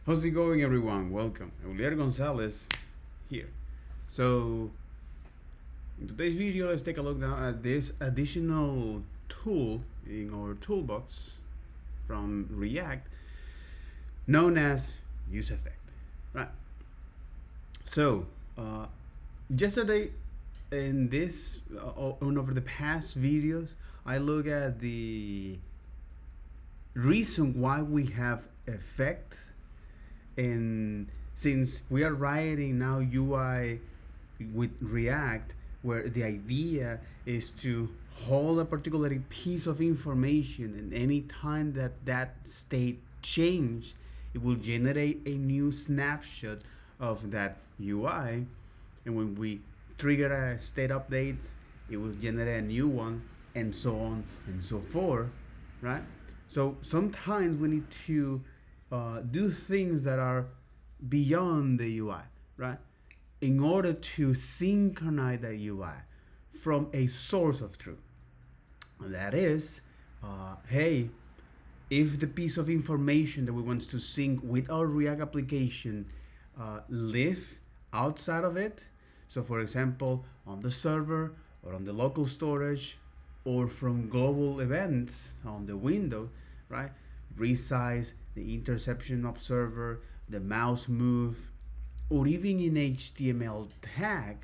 How's it going, everyone? Welcome. Julier Gonzalez here. So, in today's video, let's take a look now at this additional tool in our toolbox from React known as use effect. Right. So, yesterday in this, on over the past videos, I look at the reason why we have effects, and since we are writing now UI with React, where the idea is to hold a particular piece of information, and any time that that state change, it will generate a new snapshot of that UI, and when we trigger a state update, it will generate a new one, and so on and so forth, right? So sometimes we need to do things that are beyond the UI, right? In order to synchronize the UI from a source of truth. That is, hey, if the piece of information that we want to sync with our React application live outside of it, so for example, on the server or on the local storage or from global events on the window, right? Resize, the interception observer, the mouse move, or even in HTML tag.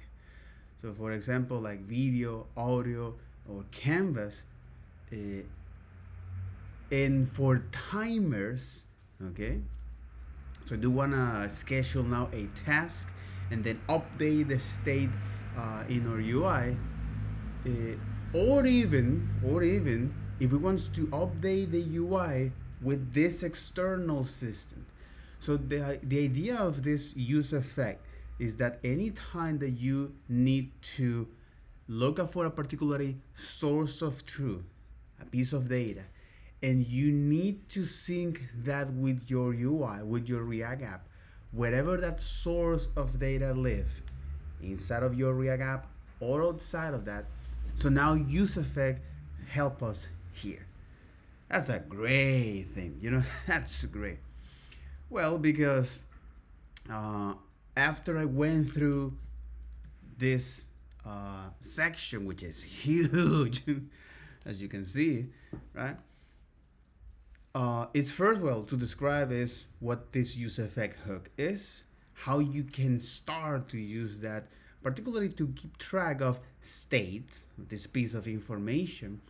So for example, like video, audio, or canvas. Uh, and for timers, okay, so do wanna schedule now a task and then update the state in our UI, or even if we want to update the UI with this external system. So the idea of this use effect is that anytime that you need to look up for a particular source of truth, a piece of data, and you need to sync that with your UI, with your React app, wherever that source of data live, inside of your React app or outside of that. So now use effect help us here. That's a great thing, that's great. Well, because after I went through this section, which is huge, as you can see, right? It's first, well, to describe is what this use effect hook is, how you can start to use that, particularly to keep track of states, this piece of information,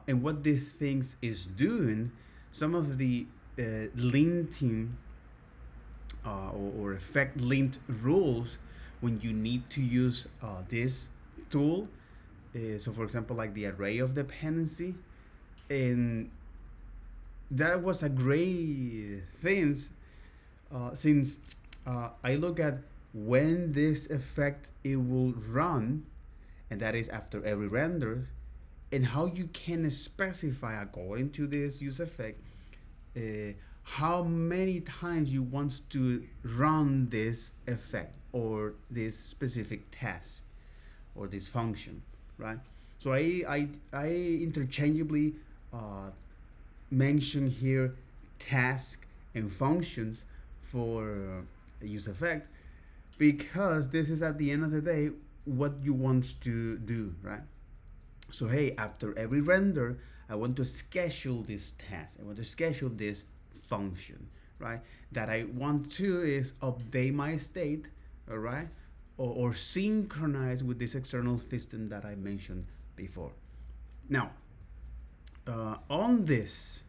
and what this things is doing, some of the linting or effect linked rules when you need to use this tool. So for example, like the array of dependency, and that was a great thing, since I look at when this effect it will run, and that is after every render, and how you can specify according to this use effect how many times you want to run this effect or this specific task or this function, right? So I interchangeably mention here task and functions for use effect, because this is at the end of the day what you want to do, right? So hey, after every render, I want to schedule this task. I want to schedule this function, right? That I want to is update my state, all right? Or synchronize with this external system that I mentioned before. Now, on this,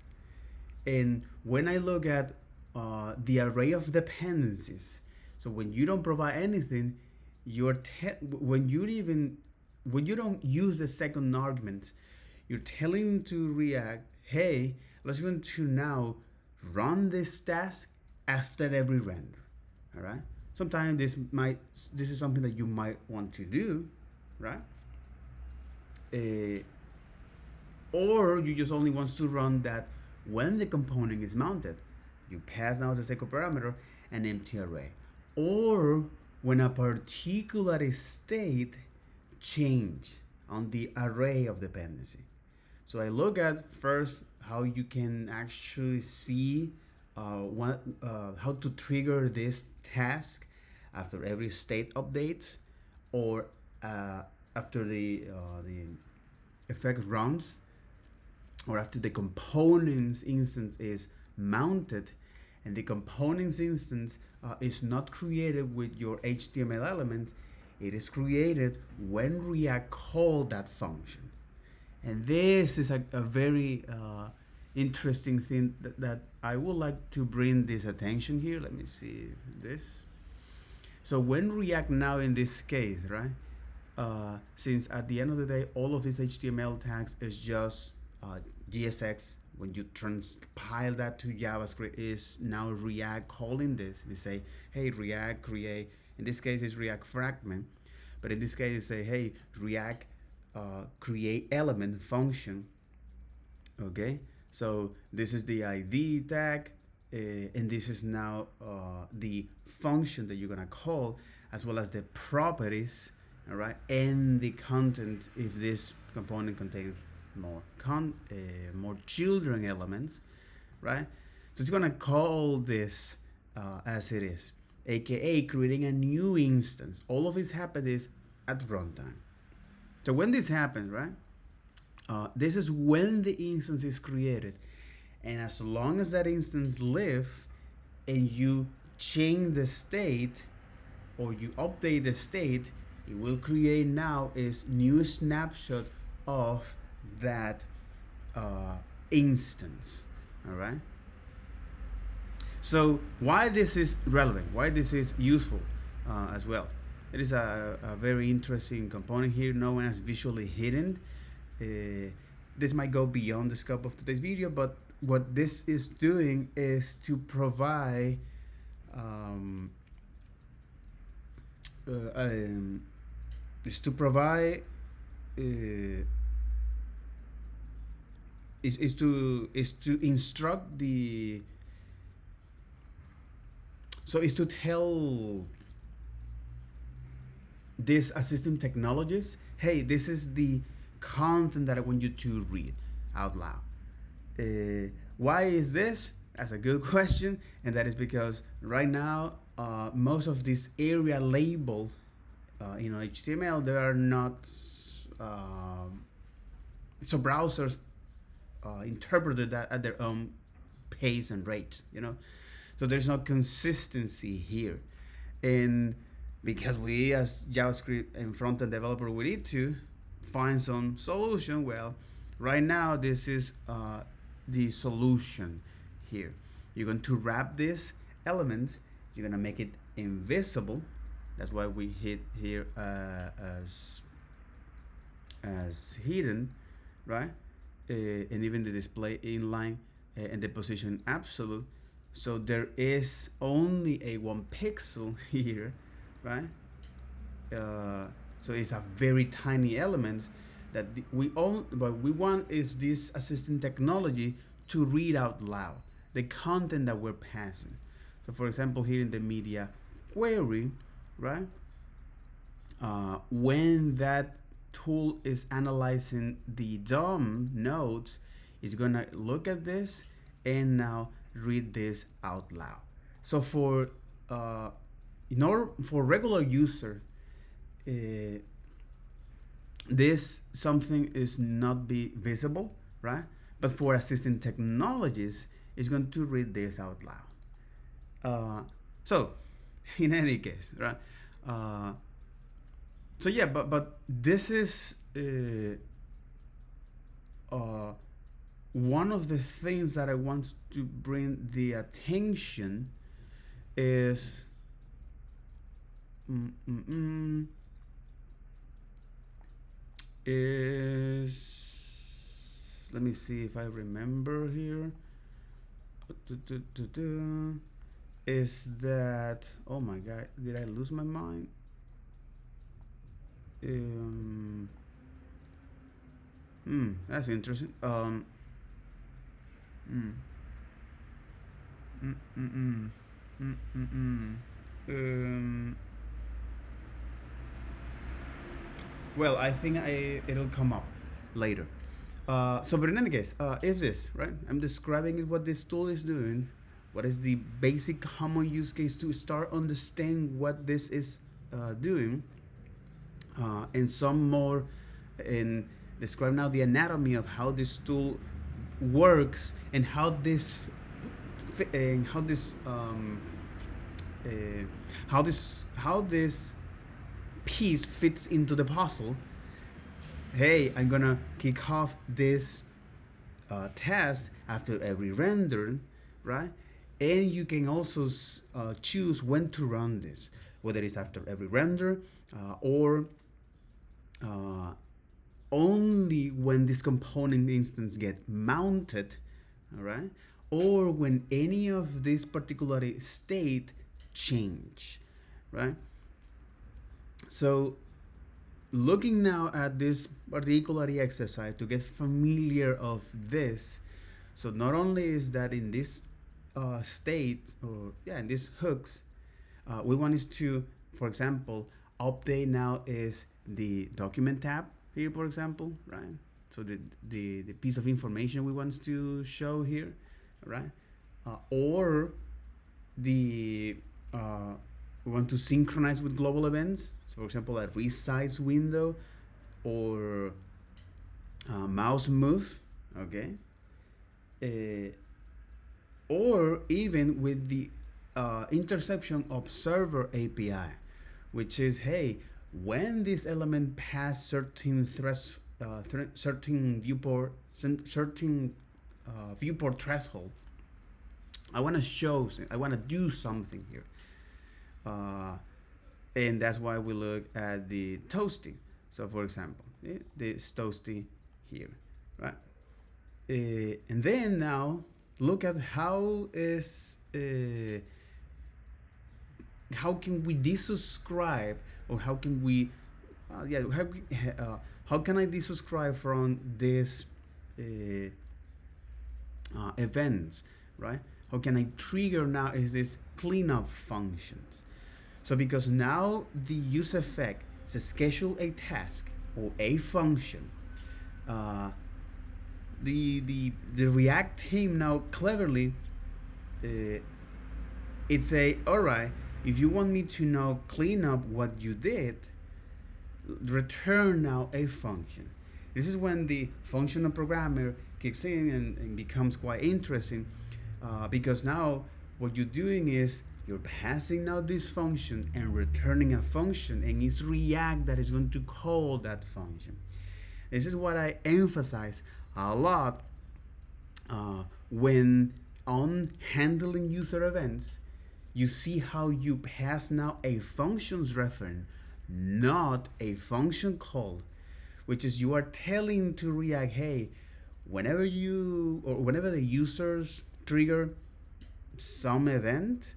and when I look at the array of dependencies, so when you don't provide anything, when you don't use the second argument, you're telling to React, hey, let's going to now run this task after every render. All right. Sometimes this is something that you might want to do, right? Uh, or you just only want to run that when the component is mounted. You pass now the second parameter an empty array, or when a particular state change on the array of dependency. So I look at first how you can actually see how to trigger this task after every state update, or after the effect runs, or after the components instance is mounted, and the components instance is not created with your HTML element. It is created when React called that function. And this is a very interesting thing that I would like to bring this attention here. Let me see this. So when React now in this case, right? Since at the end of the day, all of these HTML tags is just JSX. When you transpile that to JavaScript, is now React calling this. They say, hey, React create. In this case, it's React fragment, but in this case, they say, hey, React create element function. Okay, so this is the ID tag, and this is now the function that you're gonna call, as well as the properties, all right, and the content if this component contains more children elements, right? So it's gonna call this as it is, aka creating a new instance. All of this happens at runtime. So when this happens, right? This is when the instance is created, and as long as that instance lives, and you change the state or you update the state, it will create now is new snapshot of that instance. All right. So why this is relevant? Why this is useful as well? It is a very interesting component here, known as visually hidden. This might go beyond the scope of today's video, but what this is doing is to provide is to provide is to instruct the, so is to tell this assistant technologies, hey, this is the content that I want you to read out loud. Why is this? That's a good question, and that is because right now most of this area label in HTML, they are not so browsers interpreted that at their own pace and rate, so there's no consistency here. And because we as JavaScript and front-end developer, we need to find some solution. Well, right now this is the solution here. You're going to wrap this element, you're going to make it invisible. That's why we hit here as hidden, right? And even the display inline and the position absolute. So there is only a 1 pixel here, right? So it's a very tiny element that what we want is this assistant technology to read out loud the content that we're passing. So for example, here in the media query, right? When that tool is analyzing the DOM nodes, it's gonna look at this and now read this out loud. So for for regular user, this something is not be visible, right? But for assistant technologies, it's going to read this out loud. So in any case, right? So yeah, but this is one of the things that I want to bring the attention is let me see if I remember here. Is that, oh my god, did I lose my mind? That's interesting. Well, I think it'll come up later. So, but in any case, if this, right? I'm describing what this tool is doing. what is the basic common use case to start understanding what this is doing, and some more in describe now the anatomy of how this tool works and and uh, how this piece fits into the puzzle. Hey, I'm gonna kick off this test after every render, right? And you can also choose when to run this, whether it's after every render or uh, only when this component instance get mounted, all right? Or when any of this particular state change, right? So looking now at this particular exercise to get familiar of this, so not only is that in this state, or yeah, in these hooks, we want is to, for example, update now is the document tab here, for example, right? So the piece of information we want to show here, right? Or the we want to synchronize with global events. So for example, a resize window or mouse move, okay? Uh, or even with the interception observer API, which is, hey, when this element pass certain certain viewport threshold, I want to show, I want to do something here. And that's why we look at the toasty. So for example, this toasty here, right? And then now look at how can we desubscribe, or how can we how can I desubscribe from this events, right? How can I trigger now is this cleanup functions. So because now the use effect is schedule a task or a function, the React team now cleverly it's a, all right, if you want me to now clean up what you did, return now a function. This is when the functional programmer kicks in and becomes quite interesting, because now what you're doing is you're passing now this function and returning a function, and it's React that is going to call that function. This is what I emphasize a lot when on handling user events. You see how you pass now a functions reference, not a function call, which is you are telling to React, hey, whenever the users trigger some event,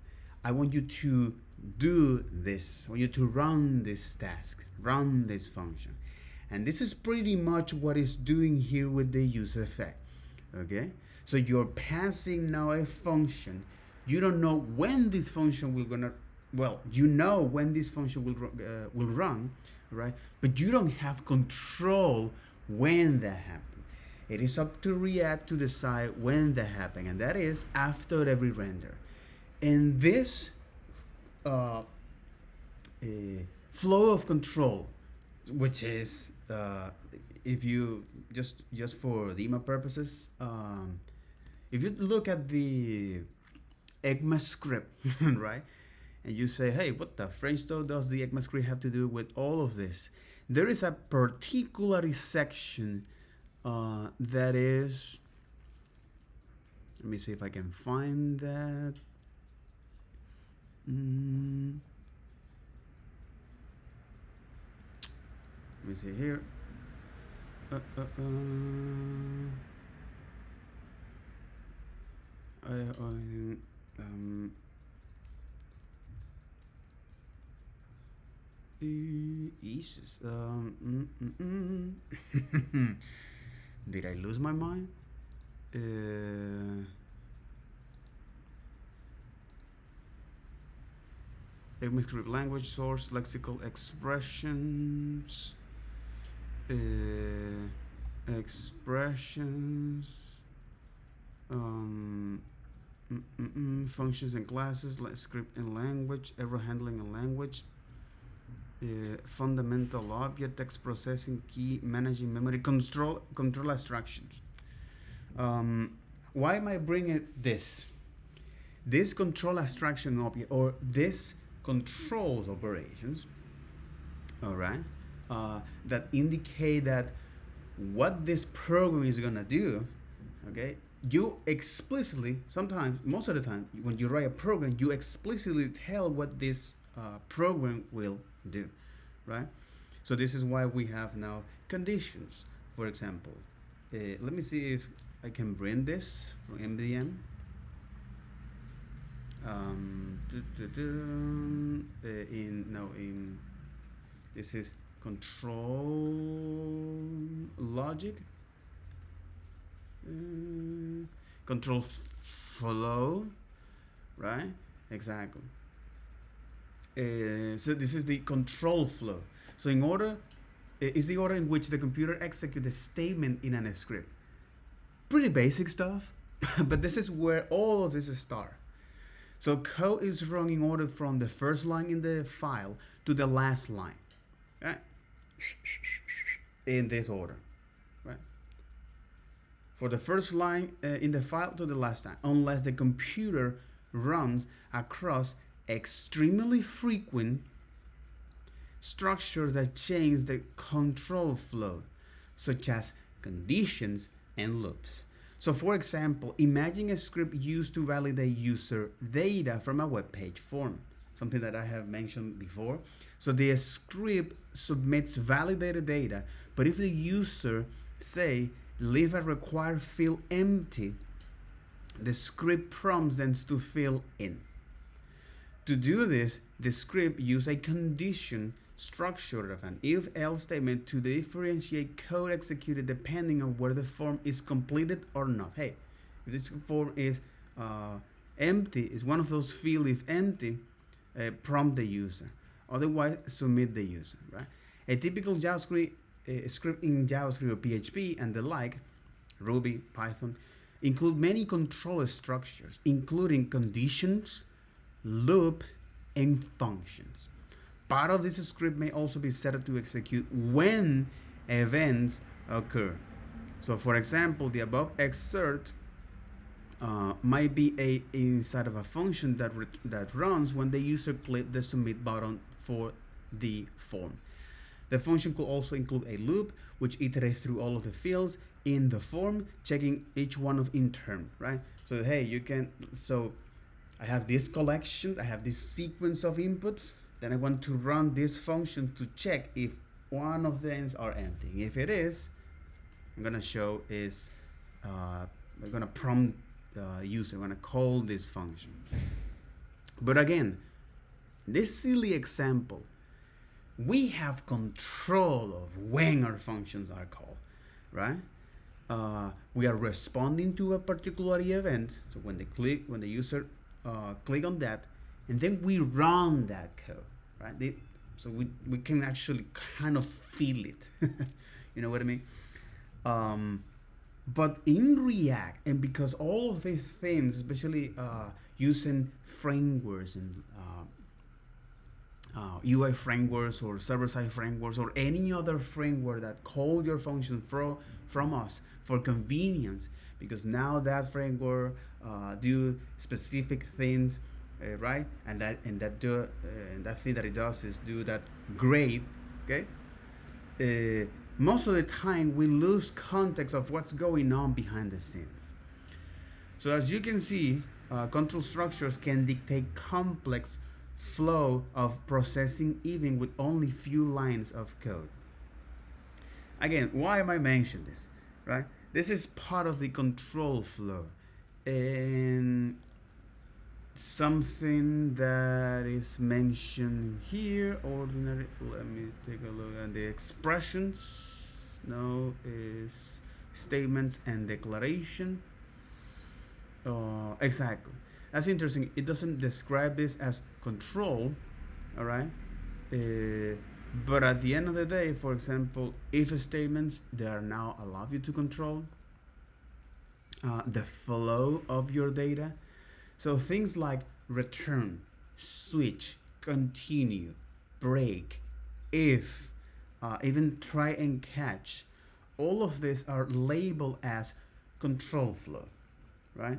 I want you to do this. I want you to run this task, run this function. And this is pretty much what it's doing here with the use effect. Okay? So you're passing now a function. You don't know when this function will gonna, well, you know when this function will run, right? But you don't have control when that happens. It is up to React to decide when that happens, and that is after every render. And this flow of control, which is if you just for demo purposes, if you look at the ECMAScript, right, and you say, hey, what the French does the ECMAScript have to do with all of this? There is a particular section that is, let me see if I can find that. Let me see here. Jesus. Did I lose my mind? ECMAScript language source, lexical expressions. Expressions. Functions and classes, script and language, error handling and language, fundamental object, text processing, key, managing memory, control abstractions. Why am I bringing this? This control abstraction object, or this controls operations, all right, that indicate that what this program is gonna do, okay? You explicitly, sometimes, most of the time, when you write a program, you explicitly tell what this program will do, right? So this is why we have now conditions. For example, let me see if I can bring this from MDM. This is control logic, control flow, right? Exactly. So this is the control flow. So in order, is the order in which the computer executes a statement in a script. Pretty basic stuff, but this is where all of this starts. So code is run in order from the first line in the file to the last line, right? In this order, right? For the first line in the file to the last line, unless the computer runs across extremely frequent structures that change the control flow, such as conditions and loops. So for example, imagine a script used to validate user data from a web page form, something that I have mentioned before. So the script submits validated data, but if the user say leave a required field empty, the script prompts them to fill in. To do this, the script uses a condition structure of an if-else statement to differentiate code executed depending on whether the form is completed or not. Hey, if this form is empty, is one of those fields, if empty, prompt the user. Otherwise, submit the user, right? A typical JavaScript script in JavaScript or PHP and the like, Ruby, Python, include many control structures, including conditions, loop, and functions. Part of this script may also be set up to execute when events occur. So for example, the above excerpt might be inside of a function that runs when the user clicks the submit button for the form. The function could also include a loop which iterates through all of the fields in the form, checking each one of in turn, right? So hey, you can, so I have this collection, I have this sequence of inputs, then I want to run this function to check if one of them are empty. If it is, I'm gonna show is, we're gonna prompt user, I'm gonna call this function. But again, this silly example, we have control of when our functions are called, right? We are responding to a particular event. So when the user click on that, and then we run that code, right? So we can actually kind of feel it. You know what I mean? But in React, and because all of these things, especially using frameworks and UI frameworks or server-side frameworks or any other framework that call your function from us for convenience, because now that framework do specific things, right? And that thing that it does is do that great, okay? Most of the time we lose context of what's going on behind the scenes. So as you can see, control structures can dictate complex flow of processing even with only few lines of code. Again, why am I mentioning this, right? This is part of the control flow, and something that is mentioned here, ordinary, let me take a look at the expressions. No, is statements and declaration. Exactly. That's interesting. It doesn't describe this as control, all right? But at the end of the day, for example, if statements, they are now allow you to control the flow of your data. So things like return, switch, continue, break, if, even try and catch, all of these are labeled as control flow, right?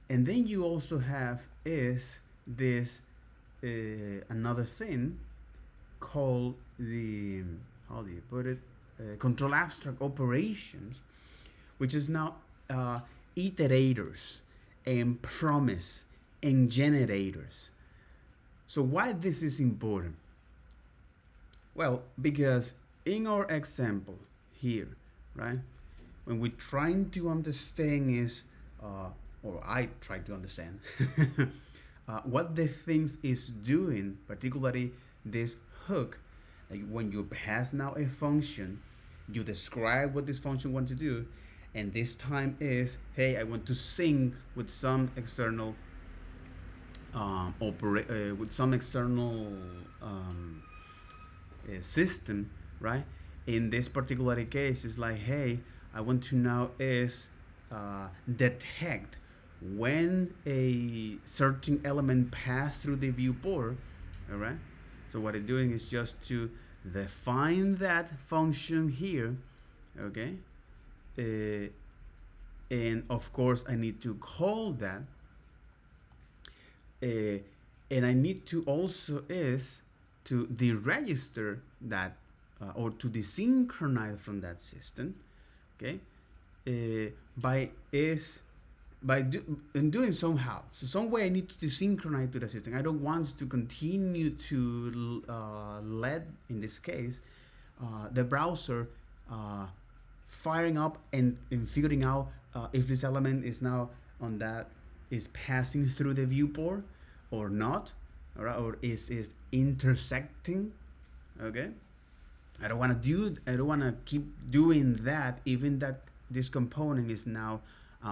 And then you also have is this another thing called the, how do you put it, control abstract operations, which is now uh, iterators and promise and generators. So why this is important? Well, because in our example here, right, when we're trying to understand is, or I try to understand, what the things is doing, particularly this hook, like when you pass now a function, you describe what this function wants to do, and this time is, hey, I want to sync with some external with some external system, right? In this particular case, it's like, hey, I want to now is detect when a certain element pass through the viewport, all right? So what it's doing is just to define that function here, okay? And of course, I need to call that, and I need to also is to deregister that or to desynchronize from that system, okay? By is in doing somehow, so some way I need to desynchronize to the system. I don't want to continue to let, in this case, the browser firing up and figuring out if this element is now on that is passing through the viewport or not, all right, or is it intersecting, okay? I don't want to keep doing that, even that this component is now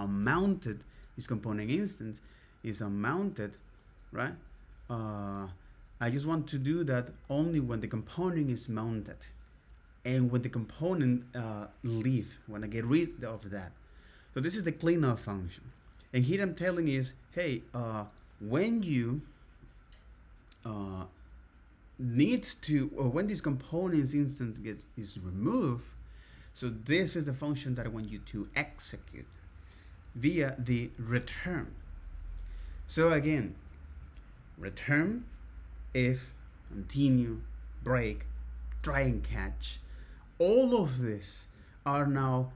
mounted, this component instance is unmounted, right? I just want to do that only when the component is mounted and when the component leave, when I get rid of that. So this is the cleanup function. And here I'm telling is, hey, when you need to, or when this components instance is removed, so this is the function that I want you to execute via the return. So again, return, if, continue, break, try and catch. All of this are now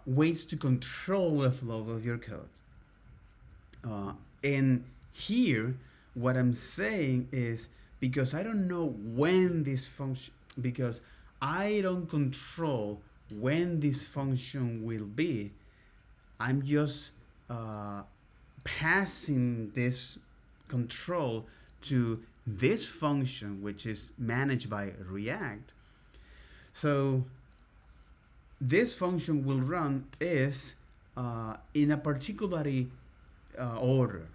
ways to control the flow of your code. And here, what I'm saying is, because I don't know when this function, because I don't control when this function will be, I'm just passing this control to this function, which is managed by React. So this function will run is in a particular order.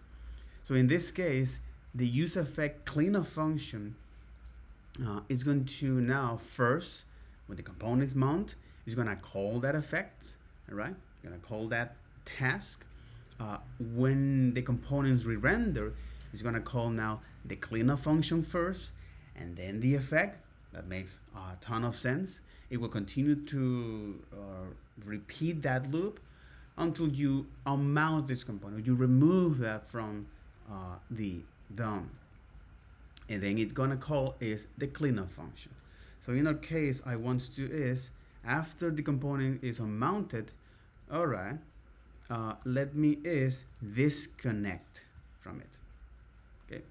So in this case, the use effect cleanup function is going to now first, when the components mount, is going to call that effect, all right? Going to call that task. When the components re-render, it's going to call now the cleanup function first, and then the effect. That makes a ton of sense. It will continue to repeat that loop until you unmount this component. You remove that from the DOM. And then it's gonna call is the cleanup function. So in our case, I want to is, after the component is unmounted, all right, let me is disconnect from it. Okay.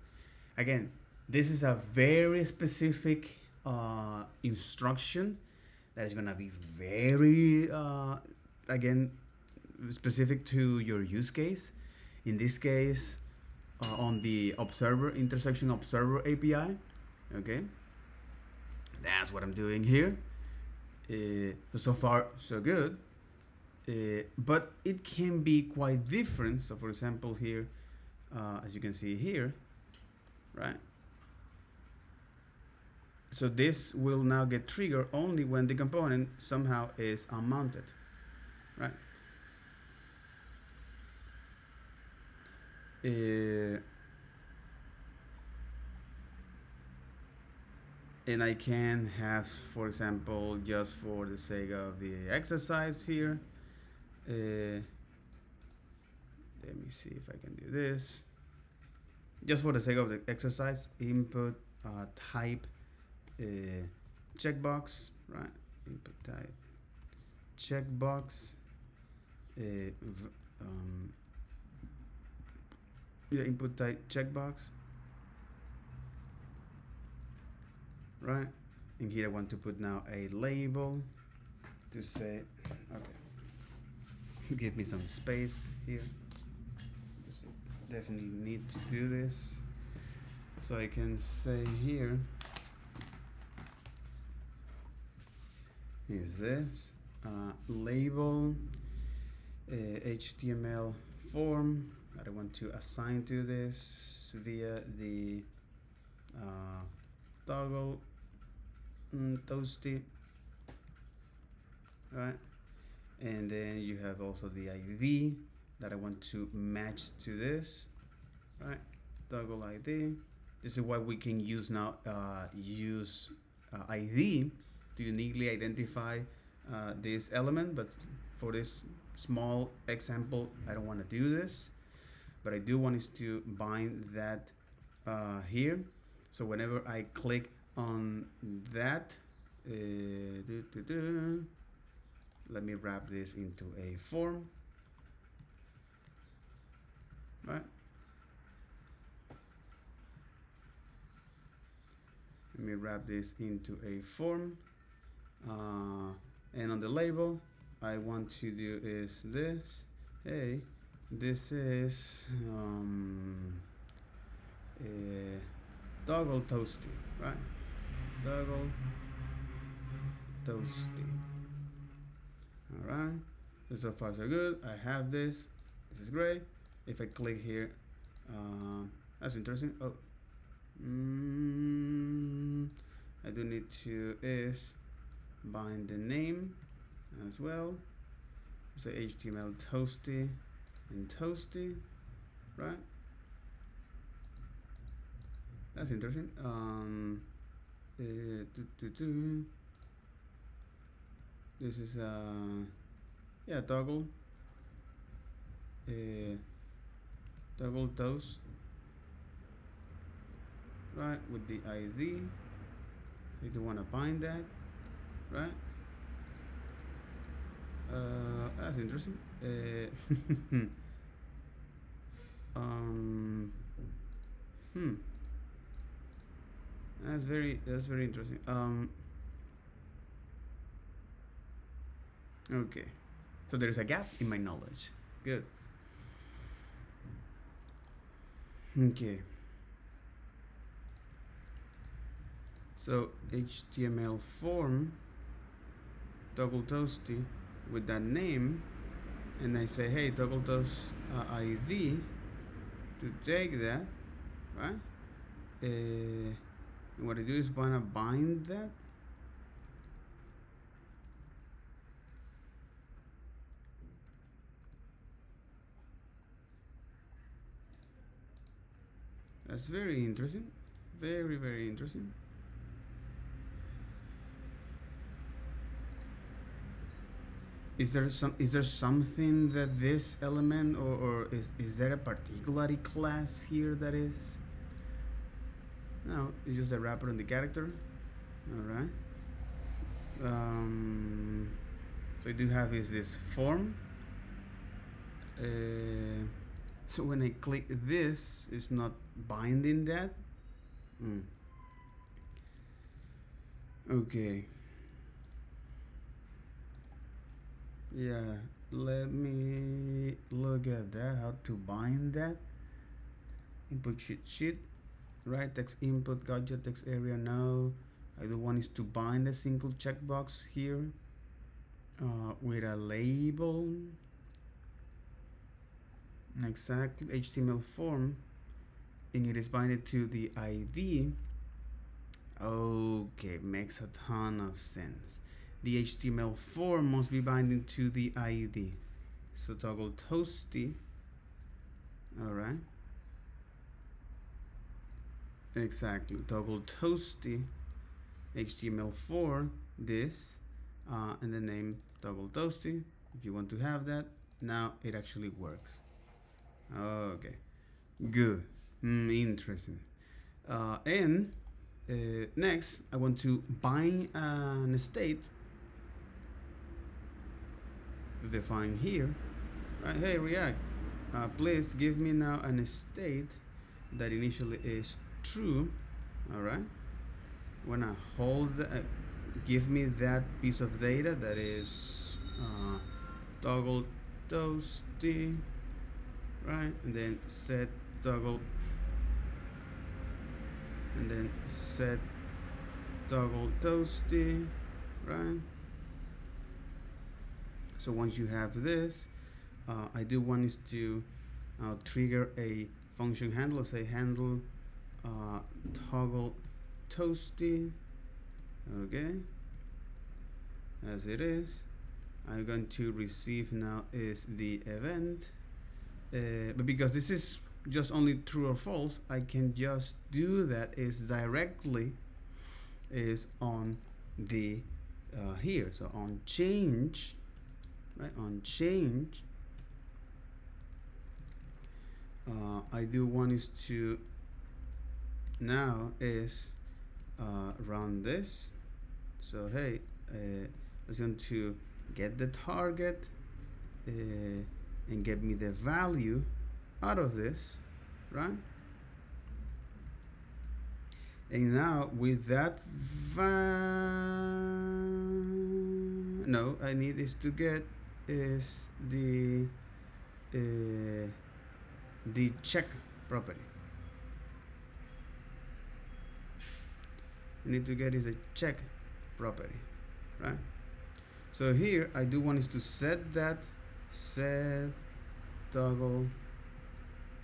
Again, this is a very specific instruction that is gonna be very, again, specific to your use case. In this case, on the observer, intersection observer API, okay? That's what I'm doing here. So far, so good. But it can be quite different. So for example here, as you can see here, right? So this will now get triggered only when the component somehow is unmounted, right? uh, and I can have, for example, just for the sake of the exercise here, let me see if I can do this. Just for the sake of the exercise, input type checkbox, right? Input type checkbox. Um, yeah, input type checkbox, right? And here I want to put now a label to say, okay, give me some space here. Definitely need to do this. So I can say here is this label HTML form that I want to assign to this via the toggle toasty, right? And then you have also the ID that I want to match to this, right? Toggle ID. This is what we can use now. Use ID to uniquely identify this element, but for this small example, I don't want to do this. But I do want is to bind that here. So whenever I click on that, let me wrap this into a form, right? Let me wrap this into a form, and on the label I want to do is this. Hey, this is toggle toasty, right? Toggle toasty. All right. So far so good. I have this. This is great. If I click here, that's interesting. Oh, I do need to is bind the name as well. So HTML toasty and toasty, right? That's interesting. This is yeah, toggle toggle toast, right, with the ID. You do want to bind that, right? That's interesting. Hmm. That's very interesting. Okay. So there is a gap in my knowledge. Good. Okay. So HTML form toggle toasty with that name, and I say, hey, toggle toast ID to take that, right? And what I do is wanna bind that. That's very interesting. Very, very interesting. Is there something that this element, or is there a particular class here that is? No, it's just a wrapper on the character. All right. So I do have is this form. So when I click this, it's not binding that. Okay. Yeah, let me look at that. How to bind that? Input sheet, right? Text input, gadget, text area. No, I do want is to bind a single checkbox here with a label. Exactly, HTML form, and it is binded to the ID. Okay, makes a ton of sense. The HTML form must be binding to the ID. So toggle toasty. All right. exactly, toggle toasty HTML4 this, and the name toggle toasty. If you want to have that, now it actually works. Okay, good. Interesting. And next, I want to bind an state defined here. Right? Hey, React, please give me now an state that initially is true. All right. When I hold, give me that piece of data that is toggle toasty, right? And then set toggle, and then set toggle toasty, right? So once you have this, I do want is to trigger a function handler, say handle toggle toasty, okay, as it is. I'm going to receive now is the event, but because this is just only true or false, I can just do that is directly is on the here. So on change, right, on change, I do want is to now is run this. So hey, it's going to get the target and get me the value out of this, right? And now with that no, I need is to get is the check property. I need to get is a check property, right? So here I do want is to set that, set toggle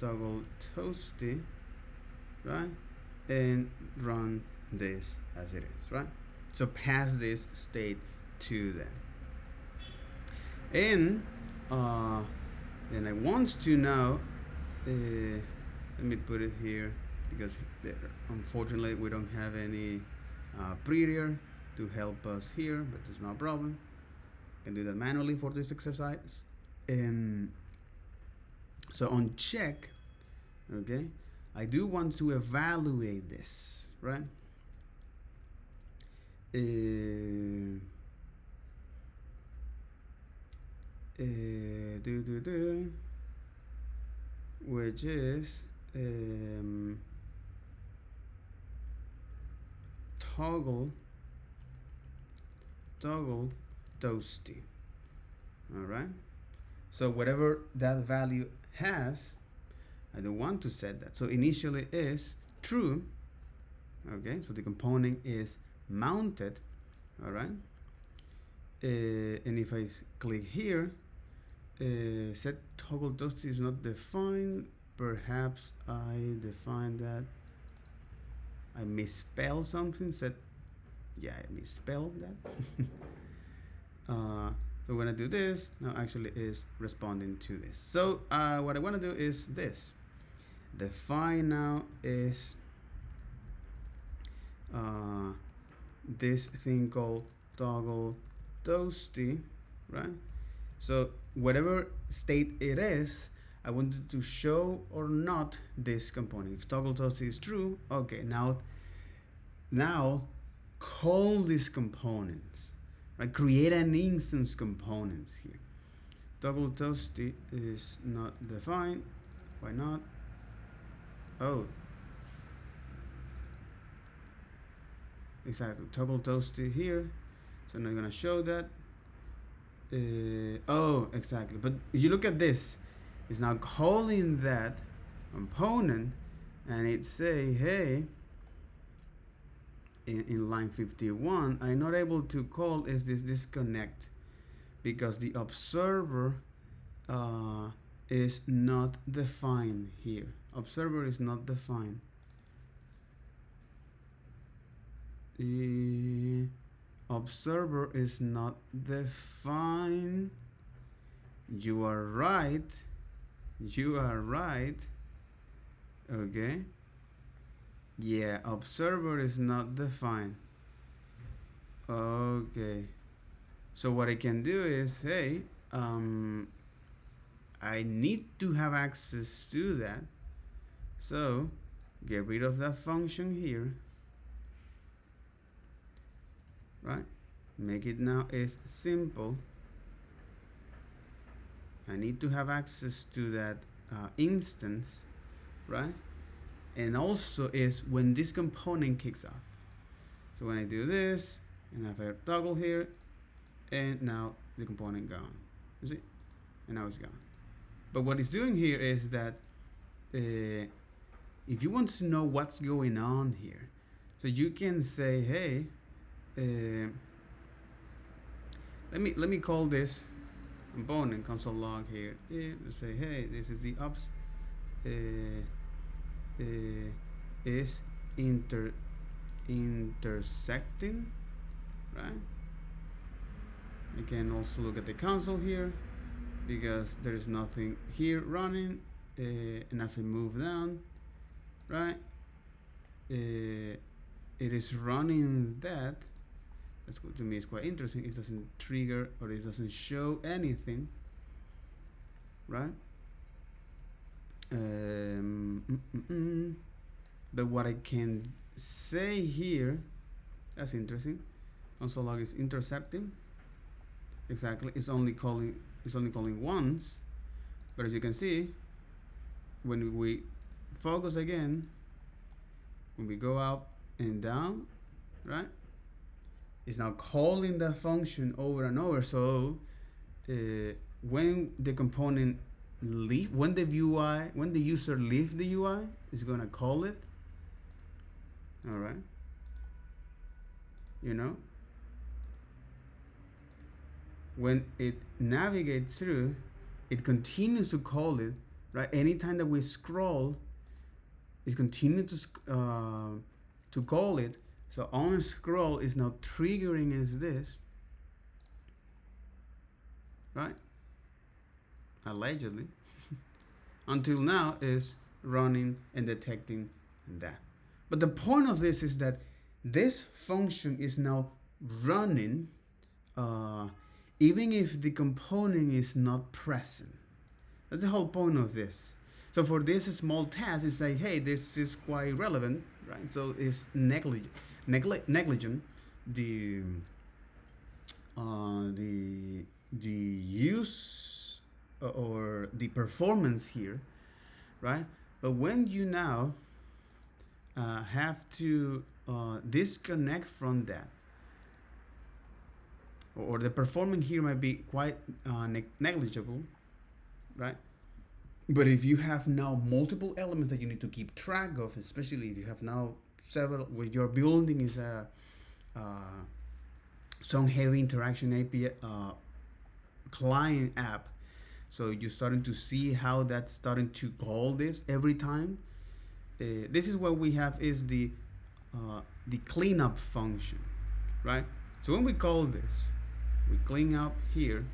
toasty, right? And run this as it is, right? So pass this state to them. And then I want to now let me put it here because unfortunately we don't have any prettier to help us here, but there's no problem. I can do that manually for this exercise. And so on check, okay, I do want to evaluate this, right? Which is toggle toasty. All right. So whatever that value has, I don't want to set that. So initially is true. Okay. So the component is mounted. All right. And if I click here, set toggle toasty is not defined. Perhaps I defined that. I misspelled something. Set, yeah, I misspelled that. So when I do this, now actually is responding to this. So what I want to do is this. Define now is this thing called toggle toasty, right? So whatever state it is, I wanted to show or not this component. If toggle toasty is true, okay, now call these components, right? Create an instance components here. Toggle toasty is not defined. Why not? Oh, exactly. Toggle toasty here. So now I'm gonna show that. Oh, exactly. But if you look at this, it's now calling that component, and it say, hey, in line 51, I'm not able to call is this disconnect because the observer is not defined here. Observer is not defined. The observer is not defined. You are right. You are right. Okay. Yeah, observer is not defined. Okay. So what I can do is, hey, um, I need to have access to that. So get rid of that function here, right? Make it now is simple. I need to have access to that instance, right? And also is when this component kicks off. So when I do this, and I have a toggle here, and now the component gone. You see? And now it's gone. But what it's doing here is that if you want to know what's going on here, so you can say, hey, let me call this component console log here. Let's say, hey, this is the ops is intersecting, right? You can also look at the console here because there is nothing here running, and as I move down, right, it is running that. That's good to me. It's quite interesting. It doesn't trigger or it doesn't show anything, right? But what I can say here, that's interesting. Console log is intercepting. Exactly. It's only calling once. But as you can see, when we focus again, when we go up and down, right? It's now calling the function over and over. So when the component leave, when the user leaves the UI, it's gonna call it. All right. You know, when it navigates through, it continues to call it. Right. Anytime that we scroll, it continues to call it. So on scroll is now triggering is this, right? Allegedly, until now is running and detecting that. But the point of this is that this function is now running even if the component is not present. That's the whole point of this. So for this small task, it's like, hey, this is quite relevant, right? So it's negligent. The the use or the performance here, right? But when you now have to disconnect from that, or the performance here might be quite negligible, right? But if you have now multiple elements that you need to keep track of, especially if you have now several, where your building is a some heavy interaction API client app, so you're starting to see how that's starting to call this every time. This is what we have is the cleanup function, right? So when we call this, we clean up here.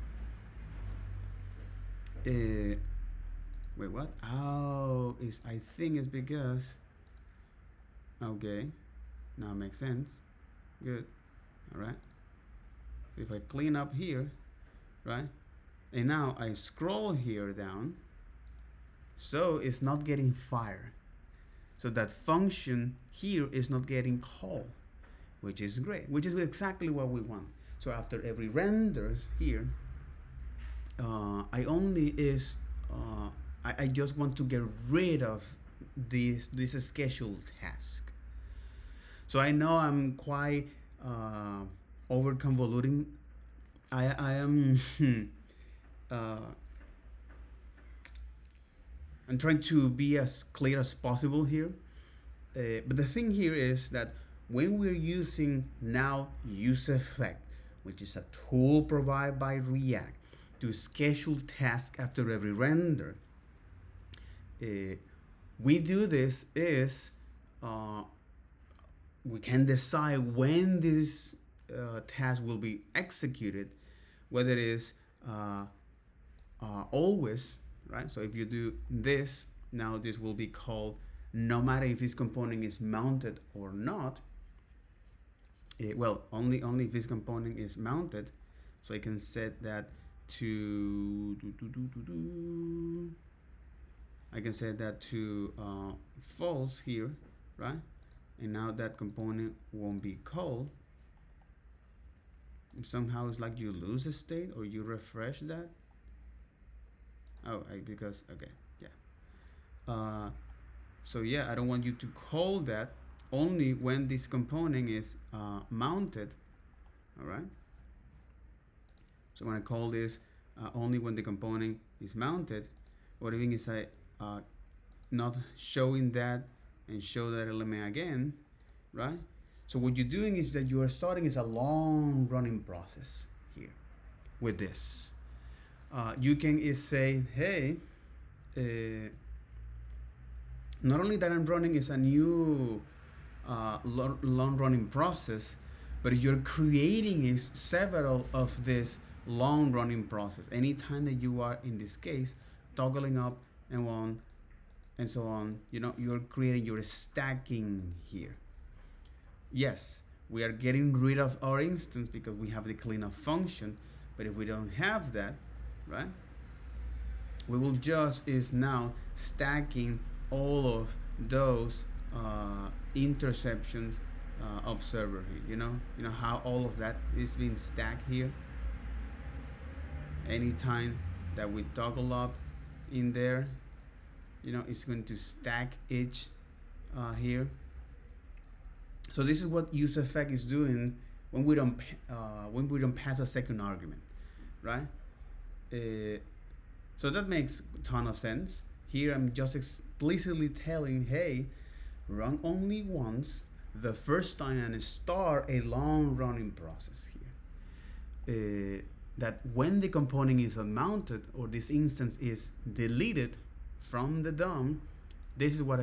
Wait, what? Oh, I think it's because. Okay, now it makes sense. Good. All right. So if I clean up here, right, and now I scroll here down, so it's not getting fired. So that function here is not getting called, which is great, which is exactly what we want. So after every render here, I only is I just want to get rid of this scheduled task. So I know I'm quite over convoluting. I am I'm trying to be as clear as possible here. But the thing here is that when we're using now useEffect, which is a tool provided by React to schedule tasks after every render, we do this is we can decide when this task will be executed, whether it is always, right? So if you do this, now this will be called no matter if this component is mounted or not. Well, only if this component is mounted. So I can set that to I can set that to false here, right? And now that component won't be called. And somehow it's like you lose a state or you refresh that. Oh, because okay, yeah. So yeah, I don't want you to call that only when this component is mounted. All right. So when I call this only when the component is mounted, what I mean is I not showing that and show that element again, right? So what you're doing is that you are starting is a long running process here with this. You can say, hey, not only that I'm running is a new long running process, but you're creating is several of this long running process. Anytime that you are in this case toggling up and on and so on, you're creating, you're stacking here. Yes, we are getting rid of our instance because we have the cleanup function, but if we don't have that, right, we will just is now stacking all of those interceptions observer here. You know how all of that is being stacked here. Anytime that we toggle up in there, it's going to stack each here. So this is what useEffect is doing when we don't pass a second argument, right? So that makes a ton of sense. Here I'm just explicitly telling, hey, run only once the first time and start a long running process here. That when the component is unmounted or this instance is deleted from the DOM, this is what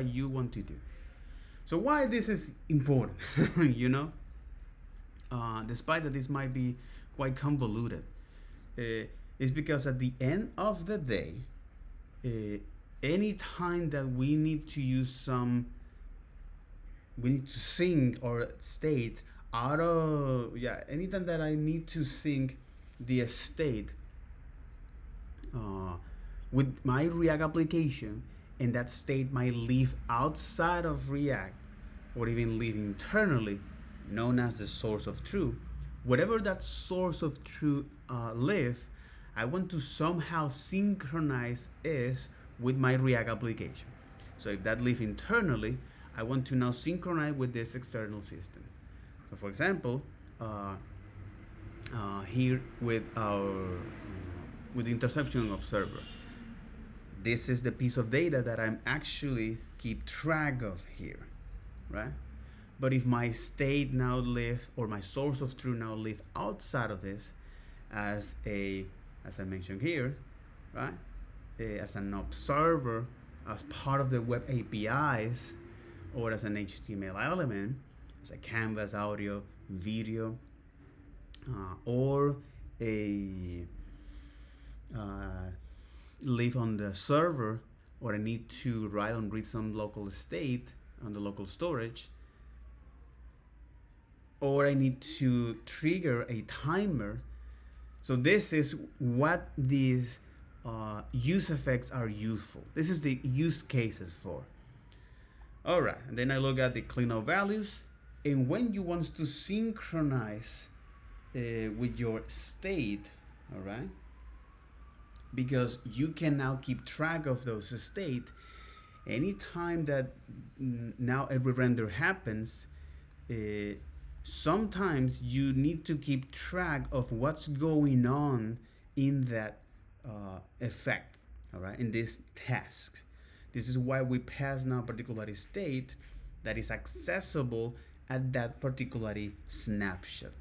you want to do. So why this is important, despite that this might be quite convoluted, is because at the end of the day, any time that we need to use we need to sync or state out of, anytime that I need to sync the state with my React application, and that state might live outside of React or even live internally, known as the source of truth. Whatever that source of truth live, I want to somehow synchronize is with my React application. So if that live internally, I want to now synchronize with this external system. So for example, here with the interception observer, this is the piece of data that I'm actually keep track of here, right? But if my state now live, or my source of truth now live outside of this as I mentioned here, right? As an observer, as part of the web APIs, or as an HTML element, as a canvas, audio, video, or a live on the server, or I need to write and read some local state on the local storage, or I need to trigger a timer. So this is what these use effects are useful. This is the use cases for. All right, and then I look at the cleanup values, and when you want to synchronize with your state, all right, because you can now keep track of those state. Anytime that now every render happens, sometimes you need to keep track of what's going on in that effect, all right, in this task. This is why we pass now a particular state that is accessible at that particular snapshot.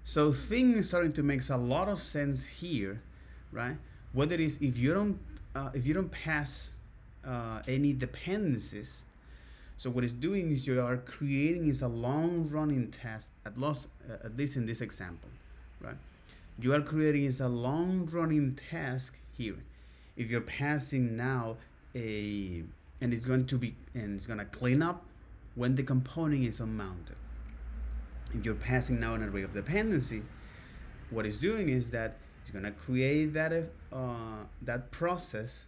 So things starting to make a lot of sense here, right? Whether it is if you don't pass any dependencies, so what it's doing is you are creating is a long running task, at least in this example, right? You are creating is a long running task here. If you're passing now a and it's going to clean up when the component is unmounted. And you're passing now an array of dependency. What it's doing is that it's going to create that process.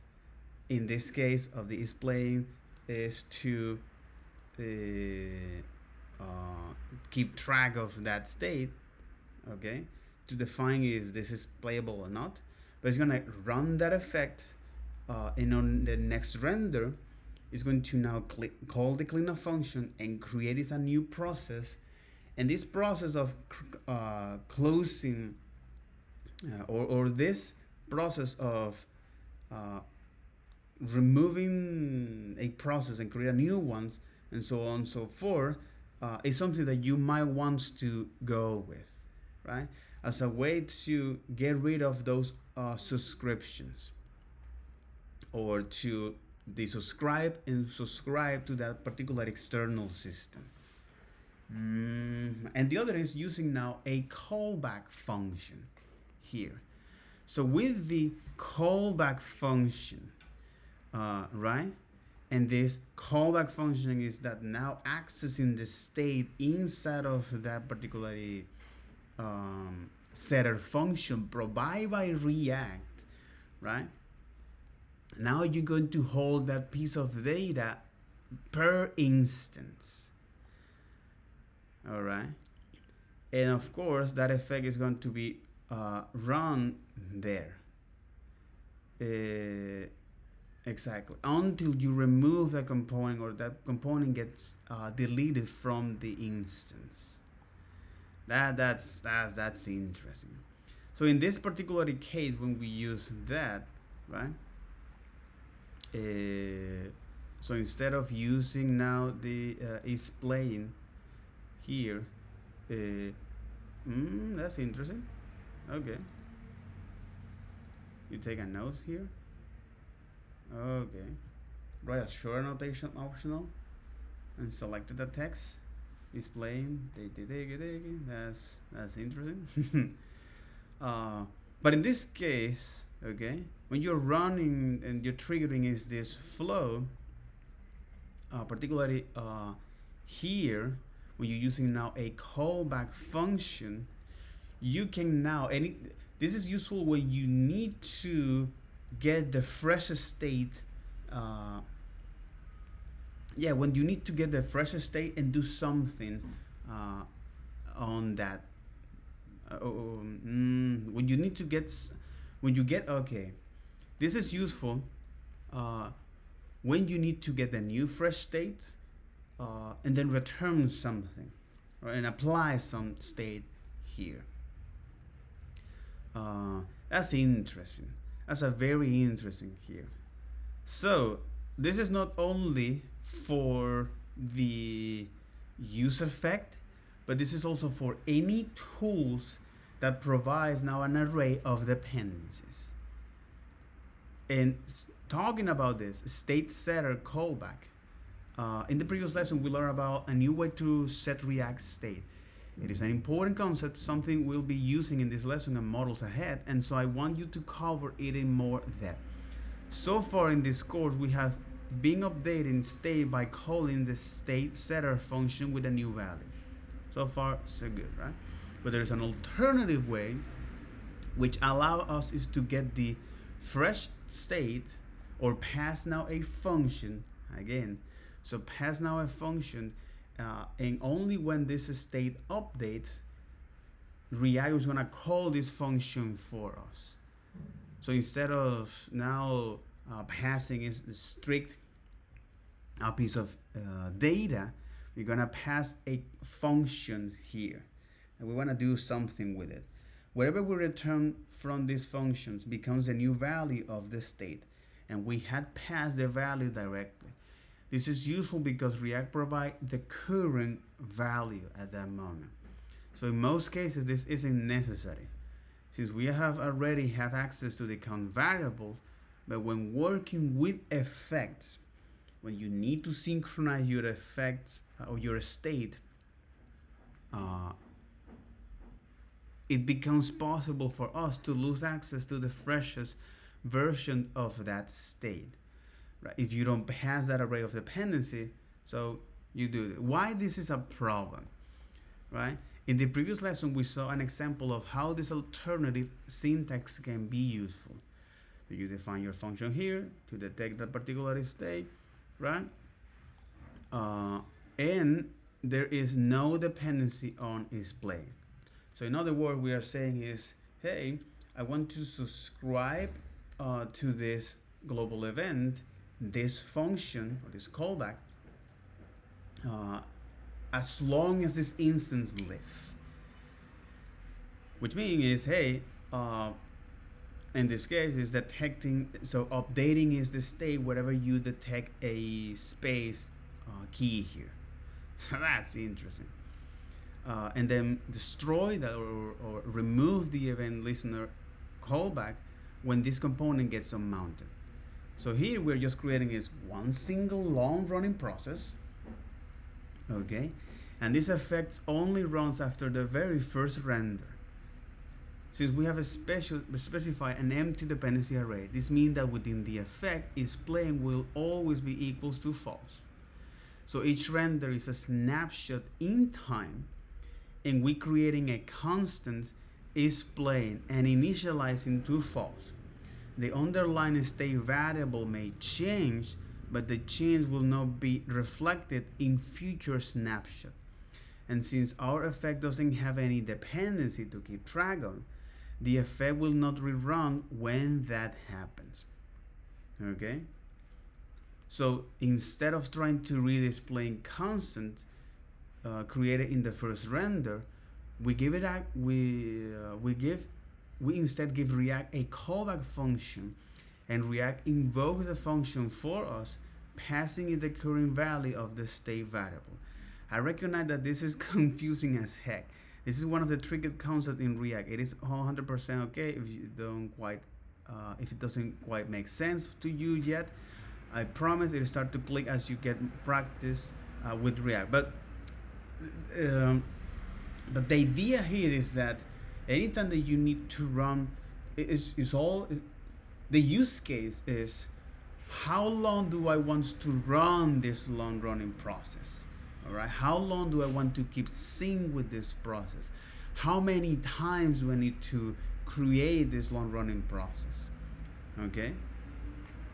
In this case of the displaying is to uh, keep track of that state, okay, to define if this is playable or not. But it's going to run that effect, and on the next render, it's going to now call the cleanup function and create a new process. And this process of closing, or this process of removing a process and create a new one, and so on and so forth, is something that you might want to go with, right? As a way to get rid of those subscriptions, or to desubscribe and subscribe to that particular external system. And the other is using now a callback function here. So with the callback function, right? And this callback function is that now accessing the state inside of that particular setter function provided by React, right? Now you're going to hold that piece of data per instance. All right. And of course, that effect is going to be run there. Exactly. Until you remove that component, or that component gets deleted from the instance. That's interesting. So in this particular case, when we use that, right? So instead of using now the is playing here, that's interesting. Okay. You take a note here. Okay. Write a short annotation optional and selected the text. Displaying. That's interesting. But in this case, okay, when you're running and you're triggering is this flow, particularly here, when you're using now a callback function, you can now, this is useful when you need to get the fresh state, when you need to get the fresh state and do something on that. When you need to okay, this is useful when you need to get the new fresh state and then return something, right, and apply some state here. That's interesting. That's a very interesting here. So this is not only for the use effect, but this is also for any tools that provides now an array of dependencies. And talking about this state setter callback, in the previous lesson we learned about a new way to set React state. It is an important concept, something we'll be using in this lesson and models ahead, and so I want you to cover it in more depth. So far in this course, we have been updating state by calling the state setter function with a new value. So far, so good, right? But there's an alternative way which allows us is to get the fresh state, or pass now a function again. So pass now a function, and only when this state updates, React is gonna call this function for us. So instead of now passing is a strict piece of data, we're gonna pass a function here, and we wanna do something with it. Whatever we return from these functions becomes a new value of the state, and we had passed the value directly. This is useful because React provides the current value at that moment. So in most cases, this isn't necessary, since we have already have access to the count variable. But when working with effects, when you need to synchronize your effects or your state, it becomes possible for us to lose access to the freshest version of that state. right? If you don't pass that array of dependency, so you do it. Why this is a problem, right? In the previous lesson, we saw an example of how this alternative syntax can be useful. So you define your function here to detect that particular state, right? Uh, and there is no dependency on display. So in other words, we are saying is, hey, I want to subscribe to this global event, this function or this callback, uh, as long as this instance lives. Which means is, hey, in this case is detecting, so updating is the state wherever you detect a space key here. So that's interesting. And then destroy that or remove the event listener callback when this component gets unmounted. So here we're just creating is one single long running process, okay? And this effect only runs after the very first render. Since we have specify an empty dependency array, this means that within the effect, its playing will always be equals to false. So each render is a snapshot in time, and we creating a constant is playing and initializing to false. The underlying state variable may change, but the change will not be reflected in future snapshot. And since our effect doesn't have any dependency to keep track of, the effect will not rerun when that happens. Okay? So instead of trying to redisplay constant created in the first render, we instead give React a callback function, and React invokes the function for us, passing it the current value of the state variable. I recognize that this is confusing as heck. This is one of the tricky concepts in React. It is 100% okay if you don't quite, if it doesn't quite make sense to you yet. I promise it'll start to click as you get practice with React. But the idea here is that anytime that you need to run, is all the use case is how long do I want to run this long running process? All right, how long do I want to keep sync with this process? How many times do I need to create this long running process? Okay,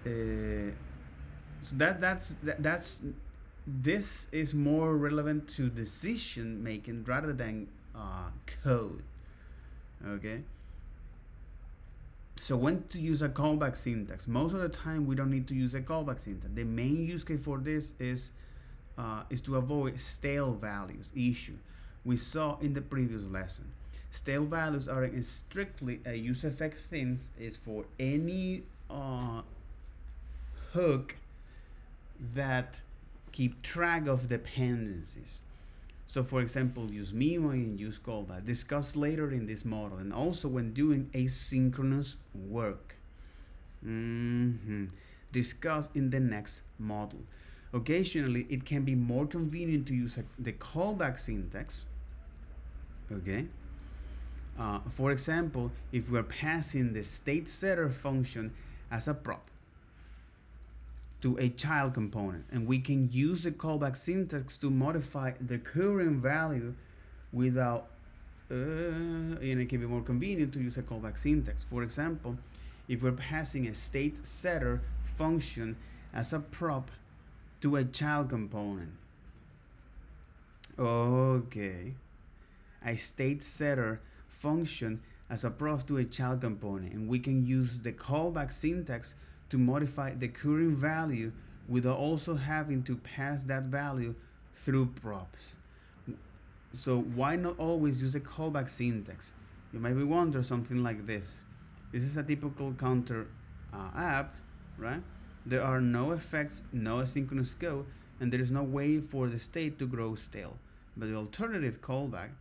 so that's this is more relevant to decision making rather than code. Okay, so when to use a callback syntax? Most of the time we don't need to use a callback syntax. The main use case for this is to avoid stale values issue we saw in the previous lesson. Stale values are strictly a use effect things is for any hook that keep track of dependencies. So for example, use memo and use callback, discussed later in this model, and also when doing asynchronous work. Discussed in the next model. Occasionally, it can be more convenient to use the callback syntax. Okay. For example, if we're passing the state setter function as a prop to a child component, and we can use the callback syntax to modify the current value without, and it can be more convenient to use a callback syntax. For example, if we're passing a state setter function as a prop to a child component. Okay, a state setter function as a prop to a child component, and we can use the callback syntax to modify the current value without also having to pass that value through props. So why not always use a callback syntax? You might be wondering something like this. This is a typical counter app, right? There are no effects, no asynchronous code, and there is no way for the state to grow stale. But the alternative callback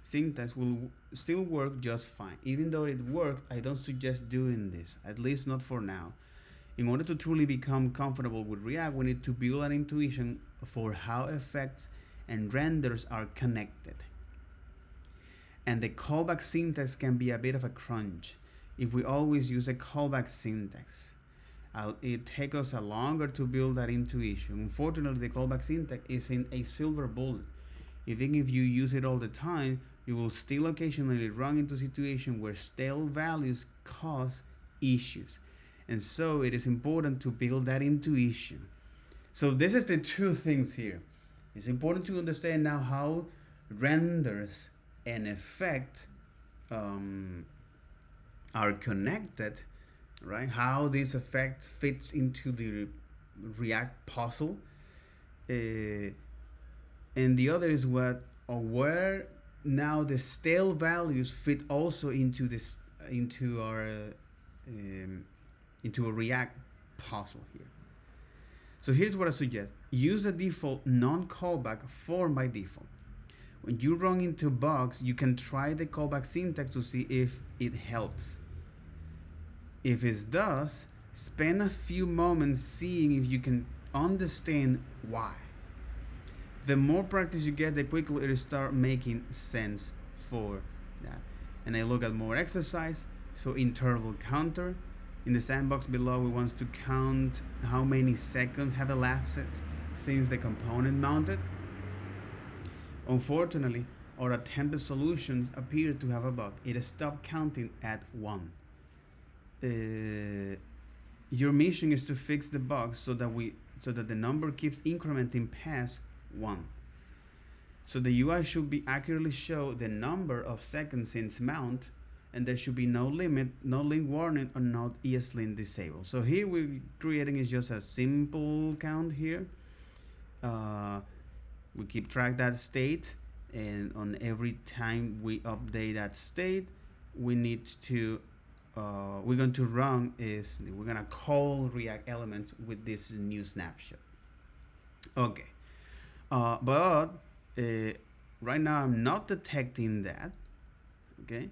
syntax will still work just fine. Even though it worked, I don't suggest doing this, at least not for now. In order to truly become comfortable with React, we need to build an intuition for how effects and renders are connected. And the callback syntax can be a bit of a crunch if we always use a callback syntax. It takes us a longer to build that intuition. Unfortunately, the callback syntax isn't a silver bullet. Even if you use it all the time, you will still occasionally run into situations where stale values cause issues. And so it is important to build that intuition. So this is the two things here. It's important to understand now how renders and effect are connected, right? How this effect fits into the React puzzle. And the other is what or where now the stale values fit also into this into our into a React puzzle here. So here's what I suggest. Use the default non-callback form by default. When you run into bugs, you can try the callback syntax to see if it helps. If it does, spend a few moments seeing if you can understand why. The more practice you get, the quicker it'll start making sense for that. And I look at more exercise, so interval counter. In the sandbox below, we want to count how many seconds have elapsed since the component mounted. Unfortunately, our attempted solutions appear to have a bug. It stopped counting at 1. Your mission is to fix the bug so that the number keeps incrementing past 1. So the UI should be accurately show the number of seconds since mount, and there should be no limit, no link warning, or not ESLint disabled. So here we're creating is just a simple count here. We keep track that state, and on every time we update that state, we need to we're going to run is we're gonna call React elements with this new snapshot. Okay, but right now I'm not detecting that. Okay,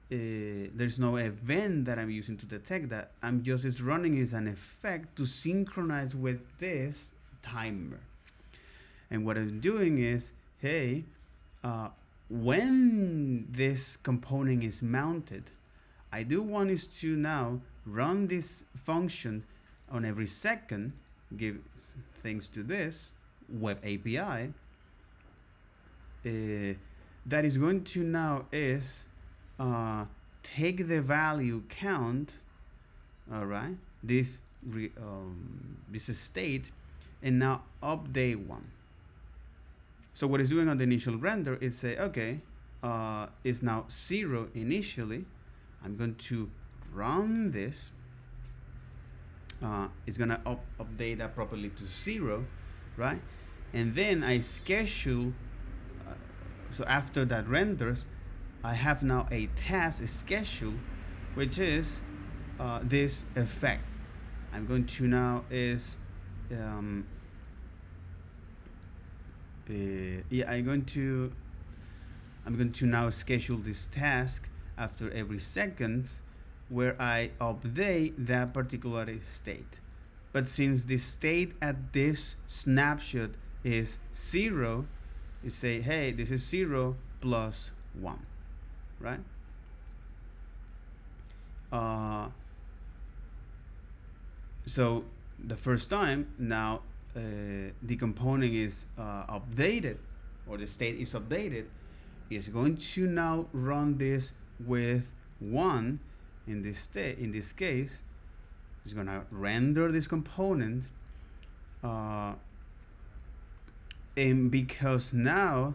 there's no event that I'm using to detect that. I'm just running as an effect to synchronize with this timer. And what I'm doing is, hey, when this component is mounted, I do want is to now run this function on every second, give thanks to this web API, that is going to now is take the value count, all right, this state, and now update 1. So what it's doing on the initial render is say, okay, it's now 0 initially. I'm going to run this. It's gonna update that properly to 0, right? And then I schedule. So after that renders, I have now a task schedule, which is this effect. I'm going to now is I'm going to now schedule this task after every second where I update that particular state. But since the state at this snapshot is 0, you say, hey, this is 0 plus 1, right? So the first time now the component is updated, or the state is updated, is going to now run this with 1 in this state. In this case, it's going to render this component, and because now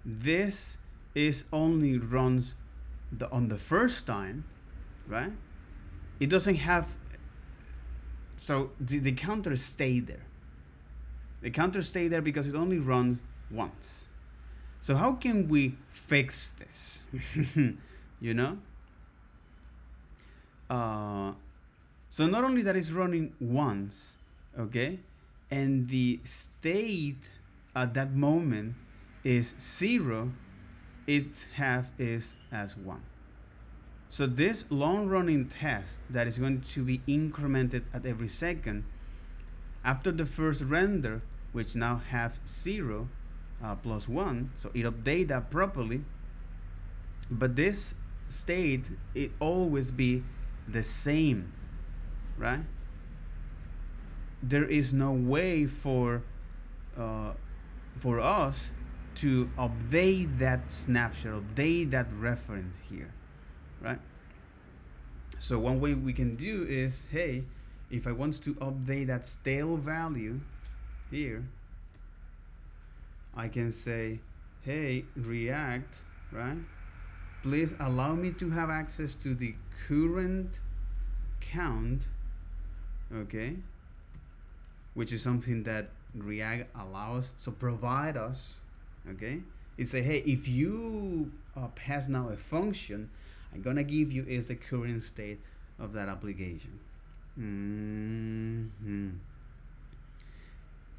this is only runs on the first time, right? It doesn't have, so the counter stayed there. The counter stayed there because it only runs once. So how can we fix this? You know? So not only that it's running once, okay, and the state at that moment is 0, its half is as 1. So this long running test that is going to be incremented at every second, after the first render, which now have 0 plus 1, so it update that properly, but this state, it always be the same, right? there is no way uh, for us to update that snapshot, update that reference here, right? So one way we can do is, hey, if I want to update that stale value here, I can say, hey, React, right? Please allow me to have access to the current count, okay? Which is something that React allows. So provide us, okay? It say, hey, if you pass now a function, I'm gonna give you is the current state of that application.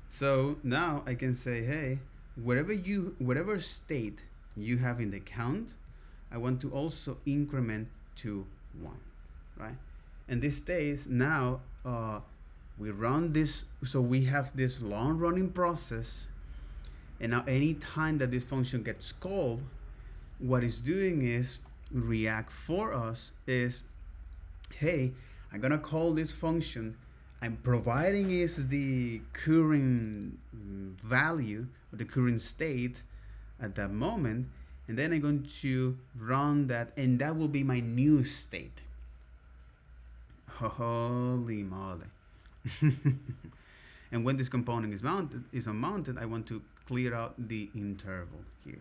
So now I can say, hey, whatever state you have in the count, I want to also increment to 1, right? And this stays now. We run this, so we have this long running process, and now any time that this function gets called, what it's doing is React for us is, hey, I'm gonna call this function. I'm providing is the current value or the current state at that moment, and then I'm going to run that, and that will be my new state. Holy moly. And when this component is unmounted, I want to clear out the interval here.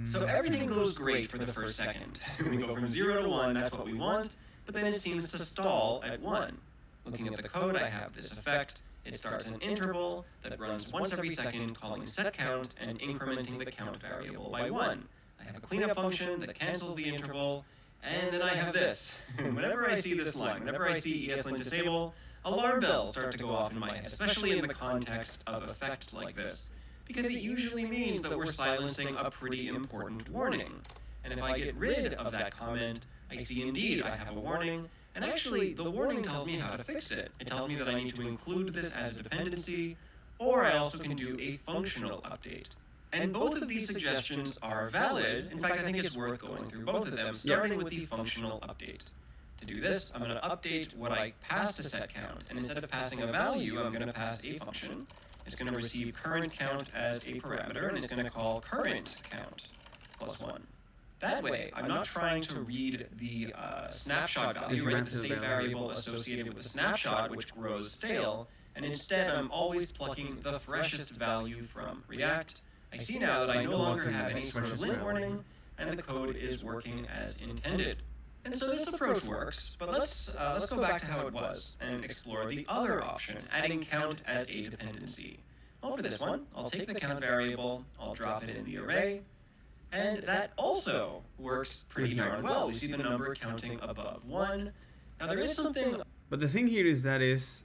So everything goes great for the first second. We go from 0 to 1, that's what we want, but then it seems to stall at 1. Looking at the code, I have this effect. It starts an interval that runs once every second, calling setCount and incrementing the count variable by 1. I have a cleanup function that cancels the interval, and then I have this. Whenever I see this line, whenever I see ESLint disable, alarm bells start to go off in my head, especially in the context of effects like this, because it usually means that we're silencing a pretty important warning. And if I get rid of that comment, I see indeed I have a warning, and actually the warning tells me how to fix it. It tells me that I need to include this as a dependency, or I also can do a functional update. And both of these suggestions are valid. In fact, I think it's worth going through both of them, starting with the functional update. To do this, I'm going to update what I passed to setCount, and instead of passing a value, I'm going to pass a function. It's going to receive current count as a parameter, and it's going to call current count plus 1. That way, I'm not trying to read the snapshot value, right, the state variable associated with the snapshot, which grows stale, and instead I'm always plucking the freshest value from React. I see now that I no longer have any sort of lint warning, and the code is working as intended. And so this approach works, but let's go back to how it was and explore the other option, adding count as a dependency. Well, for this one, I'll take the count variable, I'll drop it in the array, and that also works pretty darn well. We see the number counting above 1. Now there is something... But the thing here is that is...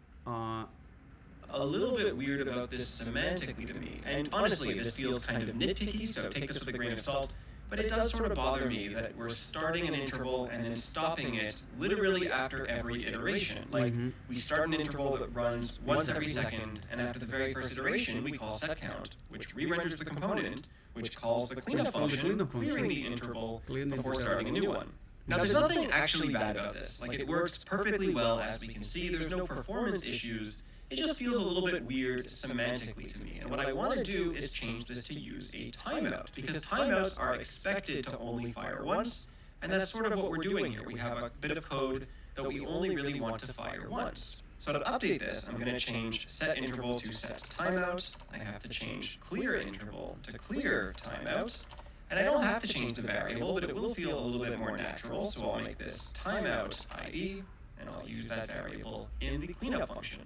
a little bit weird about this semantically to me, and honestly this feels kind of nitpicky, so take this with a grain of salt, but it does sort of bother me that we're starting an interval and then stopping it literally after every iteration. Like, we start an interval that runs once every second, and after the very first iteration we call setCount, which re-renders the component, which calls the cleanup function, clearing the interval before starting a new one. Now, there's nothing actually bad about this. Like, it works perfectly well, as we can see. There's no performance issues. It just feels a little bit weird semantically to me. And what I want to do is change this to use a timeout, because timeouts are expected to only fire once, and that's sort of what we're doing here. We have a bit of code that we only really want to fire once. So to update this, I'm going to change setInterval to setTimeout. I have to change clearInterval to clearTimeout. And I don't have to change the variable, but it will feel a little bit more natural, so I'll make this timeout ID, and I'll use that variable in the cleanup function.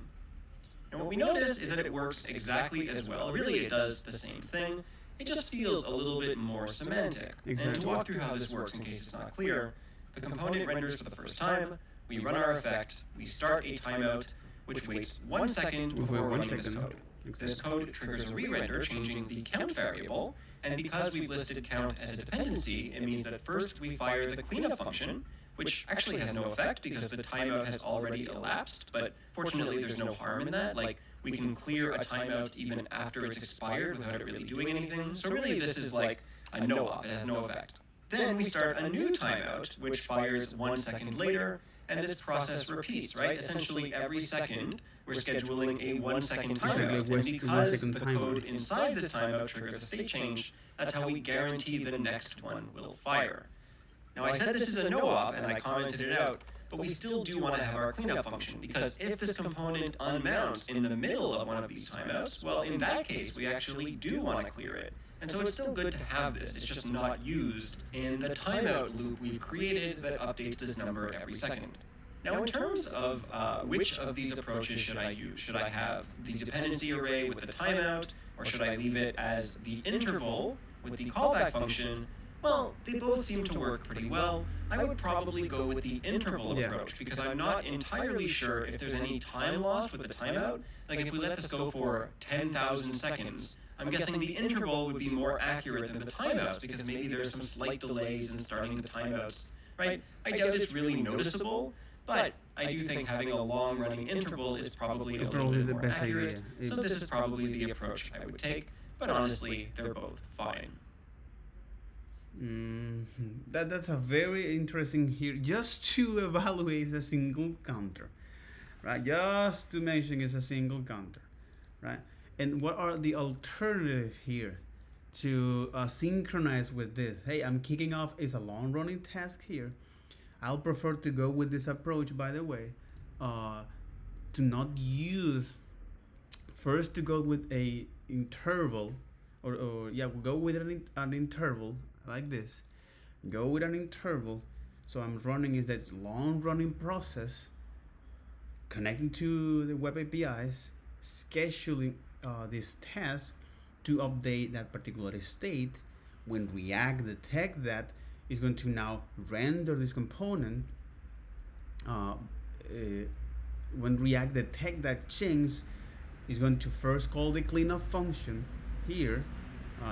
And what we notice is that it works exactly as well. Really, it does the same thing. It just feels a little bit more semantic. And to walk through how this works in case it's not clear, the component renders for the first time, we run our effect, we start a timeout, which waits 1 second before running this code. This code triggers a re-render, changing the count variable, and because we've listed count as a dependency, it means that first we fire the cleanup function, which actually has no effect because the timeout has already elapsed, but fortunately there's no harm in that. Like, we can clear a timeout even after it's expired without it really doing anything. So really this is like a no-op, it has no effect. Then we start a new timeout, which fires 1 second later, and this process repeats, right? Essentially, every second, we're scheduling a 1 second Exactly, timeout. And because the code inside this timeout triggers a state change, that's how we guarantee the next one will fire. Now, I said this is a no-op, and I commented it out, but we still do want to have our cleanup function, because if this component unmounts in the middle of one of these timeouts, well, in that case, we actually do want to clear it. And so it's still good to have this, it's just not used in the timeout loop we've created that updates this number every second. Now, in terms of which of these approaches should I use? Should I have the dependency array with the timeout, or should I leave it as the interval with the callback function? Well, they both seem to work pretty well. I would probably go with the interval approach, because I'm not entirely sure if there's any time lost with the timeout. Like, if we let this go for 10,000 seconds, I'm guessing the interval would be more accurate than the timeouts, because maybe there's some slight delays in starting the timeouts, right? I doubt it's really noticeable, but I do think having a long-running interval is probably a little bit more accurate. So this is probably the approach I would take, but honestly, they're both fine. That's a very interesting here. Just to evaluate a single counter, right? Just to mention it's a single counter, right? And what are the alternatives here to synchronize with this? Hey, I'm kicking off is a long-running task here. I'll prefer to go with this approach, by the way, to not use first to go with a interval, or yeah, we'll go with an interval like this. Go with an interval. So I'm running is that long running process, connecting to the web APIs, scheduling this task to update that particular state. When React detect that, is going to now render this component. When React detect that change, is going to first call the cleanup function here,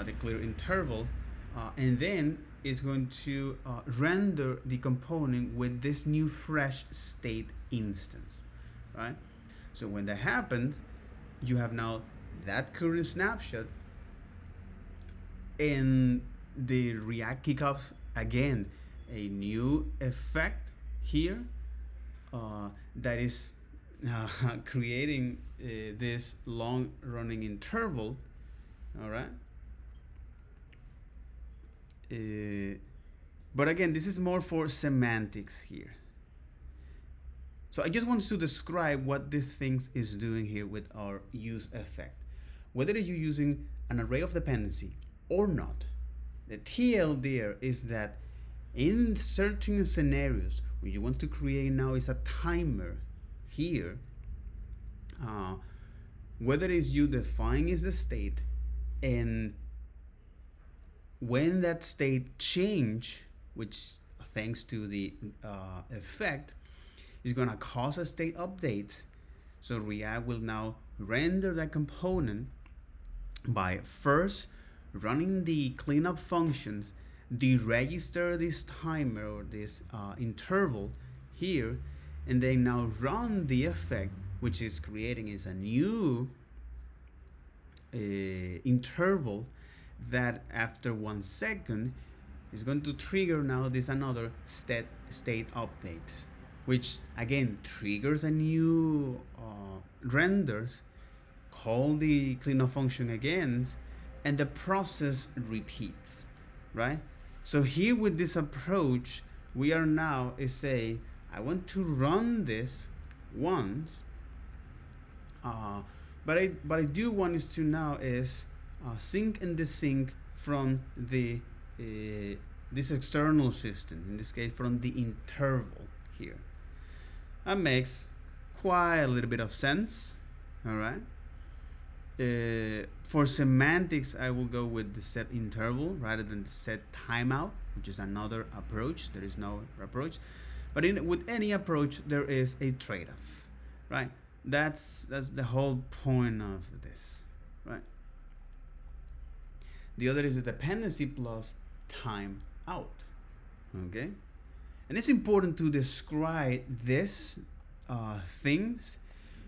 the clear interval, and then it's going to render the component with this new fresh state instance, right? So when that happens, you have now that current snapshot, and the React kickoffs again a new effect here that is creating this long running interval. All right. But again, this is more for semantics here. So I just want to describe what this things is doing here with our use effect. Whether you're using an array of dependency or not, the TL there is that in certain scenarios where you want to create now is a timer here, whether it's you define is the state, and when that state change, which thanks to the effect, is going to cause a state update. So React will now render that component by first running the cleanup functions, deregister this timer or this interval here, and then now run the effect, which is creating is a new interval that after 1 second is going to trigger now this another state update, which again triggers a new renders, call the cleanup function again, and the process repeats, right? So here with this approach, we are now is say I want to run this once, but I do want is to now is sync and desync from the this external system, in this case from the interval here. That makes quite a little bit of sense. All right. For semantics, I will go with the set interval rather than the set timeout, which is another approach. There is no approach, but with any approach, there is a trade-off, right? That's the whole point of this, right? The other is the dependency plus timeout, okay? And it's important to describe this things,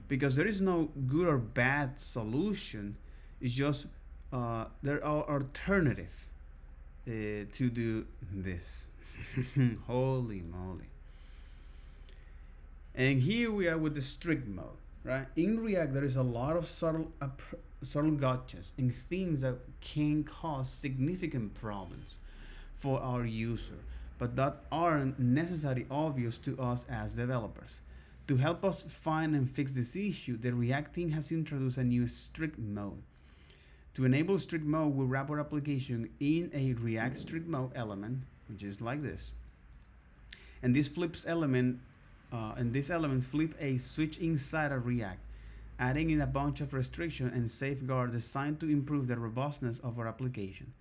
because there is no good or bad solution. It's just there are alternatives to do this. Holy moly. And here we are with the strict mode, right? In React, there is a lot of subtle gotchas and things that can cause significant problems for our user, but that aren't necessarily obvious to us as developers. To help us find and fix this issue, the React team has introduced a new strict mode. To enable strict mode, we wrap our application in a React strict mode element, which is like this. And this flips element, and this element flip a switch inside of React, adding in a bunch of restrictions and safeguards designed to improve the robustness of our application.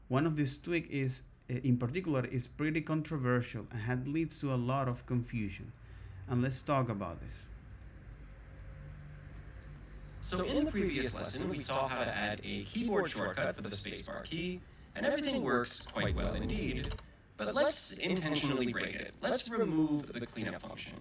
One of these tweaks is, in particular, is pretty controversial and had leads to a lot of confusion. And let's talk about this. So in the previous lesson, we saw how to add a keyboard shortcut for the spacebar key, and everything works quite well indeed. But let's intentionally break it. Let's remove the cleanup function.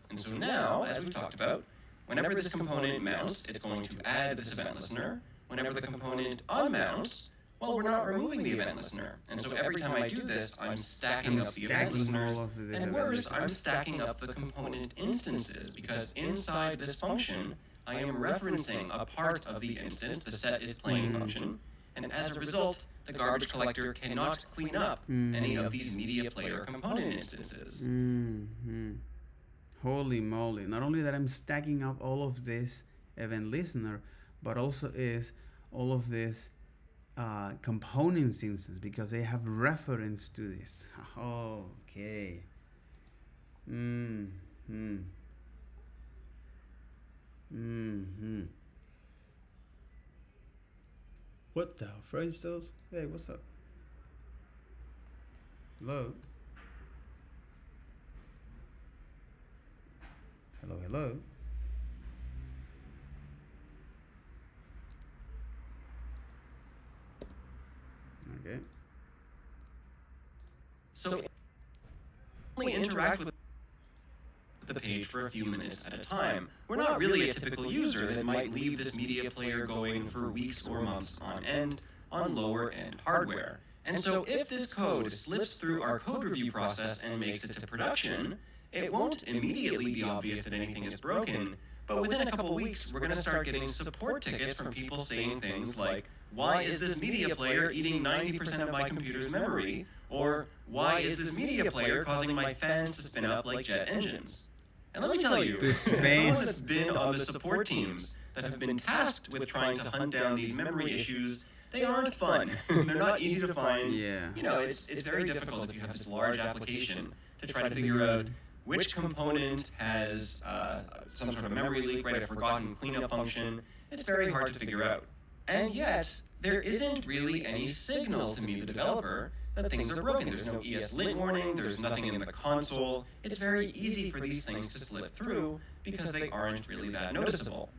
And so now, as we've talked about, whenever this component mounts, it's going to add this event listener. Whenever the component unmounts, well, we're not removing the event listener. And so every time I do this, I'm stacking up the event listeners. And worse, I'm stacking up the component instances, because inside this function, I am referencing a part of the instance, the set is playing function, and as a result, the garbage collector cannot clean up any of these media player component instances. Holy moly. Not only that I'm stacking up all of this event listener, but also is all of this components instance, because they have reference to this. Okay. What the French toast? Hey, what's up? Hello? Hello? Okay. So only interact with the page for a few minutes at a time. We're not really a typical user that might leave this media player going for weeks or months on end on lower end hardware. And so if this code slips through our code review process and makes it to production, it won't immediately be obvious that anything is broken, but within a couple weeks, we're going to start getting support tickets from people saying things like, why is this media player eating 90% of my computer's memory? Or, why is this media player causing my fans to spin up like jet engines? And let me tell you, as someone that's been on the support teams that have been tasked with trying to hunt down these memory issues, they aren't fun. They're not easy to find. Yeah. You know, it's very difficult if you have this large application to try to figure out which component has some sort of memory leak, right, a forgotten cleanup function. It's very hard to figure out. And yet, there isn't really any signal to me, the developer, that things are broken. There's no ESLint warning, there's nothing in the console. It's very easy for these things to slip through because they aren't really that noticeable.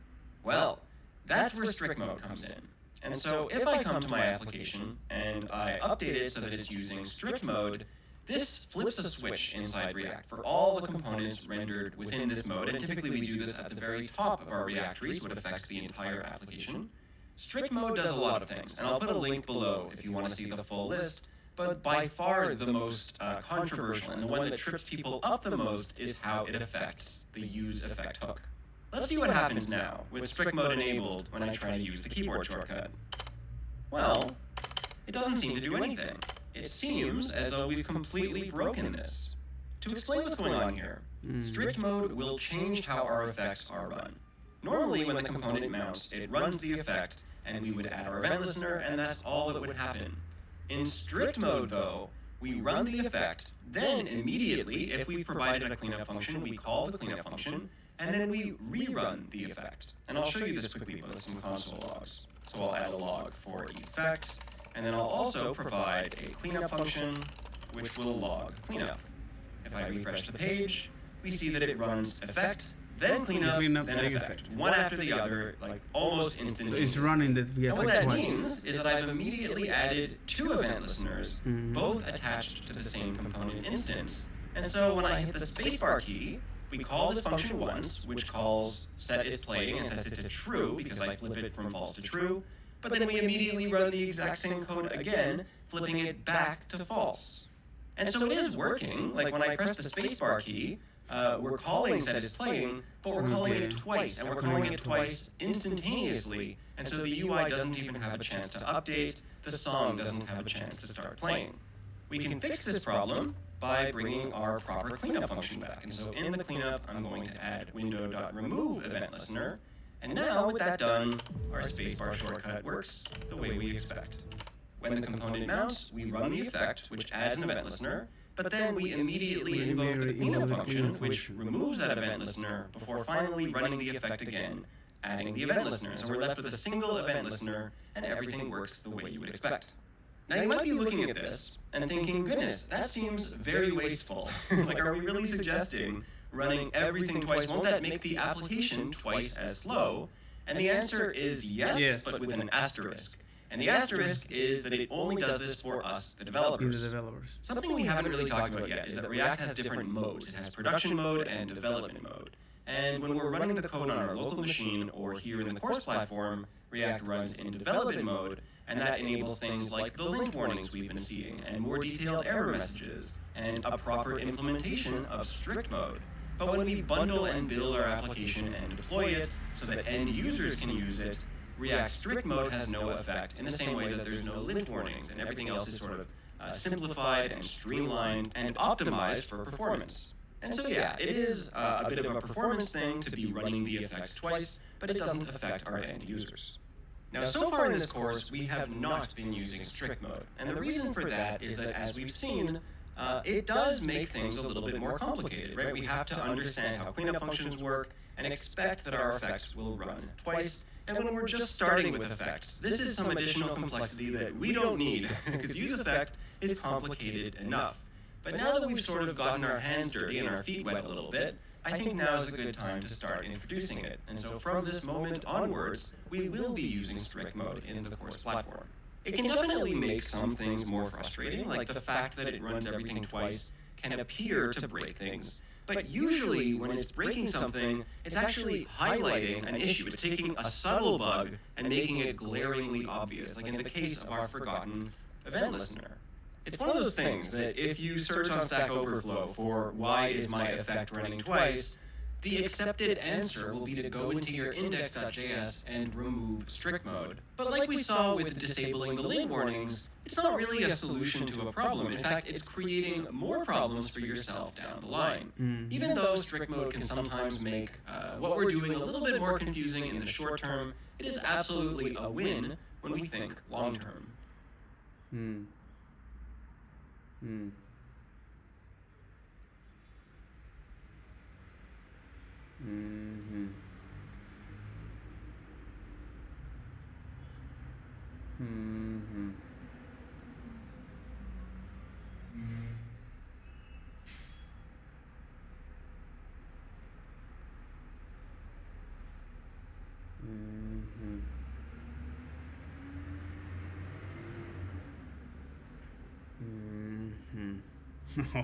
Well, that's where strict mode comes in. And so if I come to my application and I update it so that it's using strict mode, this flips a switch inside React for all the components rendered within this mode, and typically we do this at the very top of our React tree, so it affects the entire application. Strict mode does a lot of things, and I'll put a link below if you want to see the full list, but by far the most controversial and the one that trips people up the most is how it affects the use effect hook. Let's see what happens now with strict mode enabled when I try to use the keyboard shortcut. Well, it doesn't seem to do anything. It seems as though we've completely broken this. To explain what's going on here, strict mode will change how our effects are run. Normally, when the component mounts, it runs the effect, and we would add our event listener, and that's all that would happen. In strict mode, though, we run the effect, then immediately, if we've provided a cleanup function, we call the cleanup function, and then we rerun the effect. And I'll show you this quickly with some console logs. So I'll add a log for effect, and then I'll also provide a cleanup function, which will log cleanup. If I refresh the page, we see that it runs effect, then cleanup, then effect. One after the other, like almost instantaneously. So it's running the effect. And what that means is that I've immediately added two event listeners, both attached to the same component instance. And so when I hit the spacebar key, we call this function once, which calls set is playing and sets it to true because I flip it from false to true. But then we immediately run the exact same code again, flipping it back to false. And so it is working. Like when I press the spacebar key, we're calling set is playing, but we're calling it twice, and we're calling it twice instantaneously, and so the UI doesn't even have a chance to update, the song doesn't have a chance to start playing. We can fix this problem by bringing our proper cleanup function back. And so in the cleanup, I'm going to add window.remove event listener. And now with that done, our spacebar shortcut works the way we expect. When the component mounts, we run the effect, which adds an event listener, but then we immediately invoke the cleanup function, which removes that event listener before finally running the effect again, adding the event listener. So we're left with a single event listener, and everything works the way you would expect. Now you might be looking at this and thinking, goodness, that seems very wasteful. Like, are we really suggesting running everything twice? Won't that make the application twice as slow? And the answer is yes, but with an asterisk. And the asterisk is that it only does this for us, the developers. Something we haven't really talked about yet is that React has different modes. It has production mode and development mode. And when we're running the code on our local machine or here in the course platform, React runs in development mode, and that enables things like the lint warnings we've been seeing, and more detailed error messages, and a proper implementation of strict mode. But when we bundle and build our application and deploy it so that end users can use it, React strict mode has no effect, in the same way that there's no lint warnings, and everything else is sort of simplified and streamlined and optimized for performance. And so yeah, it is a bit of a performance thing to be running the effects twice, but it doesn't affect our end users. Now, so far in this course, we have not been using strict mode, and the reason for that is that, as we've seen, it does make things a little bit more complicated, right? We have to understand how cleanup functions work and expect that our effects will run twice. And when we're just starting with effects, this is some additional complexity that we don't need, because use effect is complicated enough. But now that we've sort of gotten our hands dirty and our feet wet a little bit, I think now is a good time to start introducing it. And so from this moment onwards, we will be using strict mode in the course platform. It can definitely make some things more frustrating, like the fact that it runs everything twice can appear to break things. But usually when it's breaking something, it's actually highlighting an issue. It's taking a subtle bug and making it glaringly obvious, like in the case of our forgotten event listener. It's one of those things that if you search on Stack Overflow for why is my effect running twice, the accepted answer will be to go into your index.js and remove strict mode. But like we saw with disabling the lint warnings, it's not really a solution to a problem. In fact, it's creating more problems for yourself down the line. Even though strict mode can sometimes make what we're doing a little bit more confusing in the short term, it is absolutely a win when we think long term.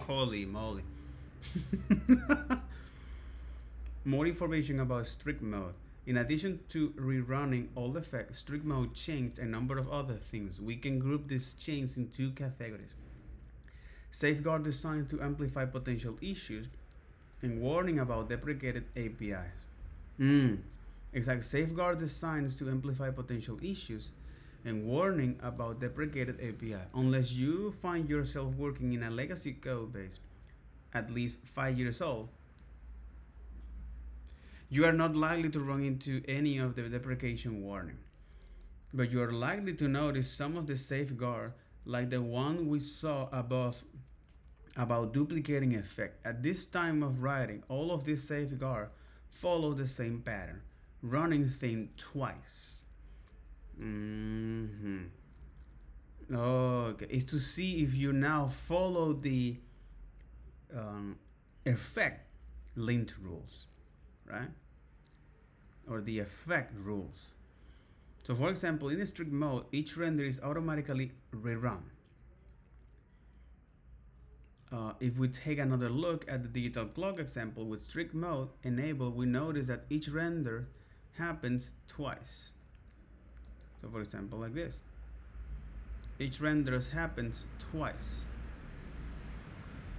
Holy moly. More information about strict mode. In addition to rerunning all effects, strict mode changed a number of other things. We can group these changes in two categories: safeguard designed to amplify potential issues, and warning about deprecated APIs. Exactly. Safeguard designs to amplify potential issues and warning about deprecated API. Unless you find yourself working in a legacy code base at least 5 years old, you are not likely to run into any of the deprecation warning. But you are likely to notice some of the safeguard, like the one we saw above about duplicating effect. At this time of writing, all of these safeguard follow the same pattern, running thing twice. Okay, is to see if you now follow the effect lint rules, right? Or the effect rules. So for example, in strict mode, each render is automatically rerun. If we take another look at the digital clock example with strict mode enabled, we notice that each render happens twice. So for example, like this. Each render happens twice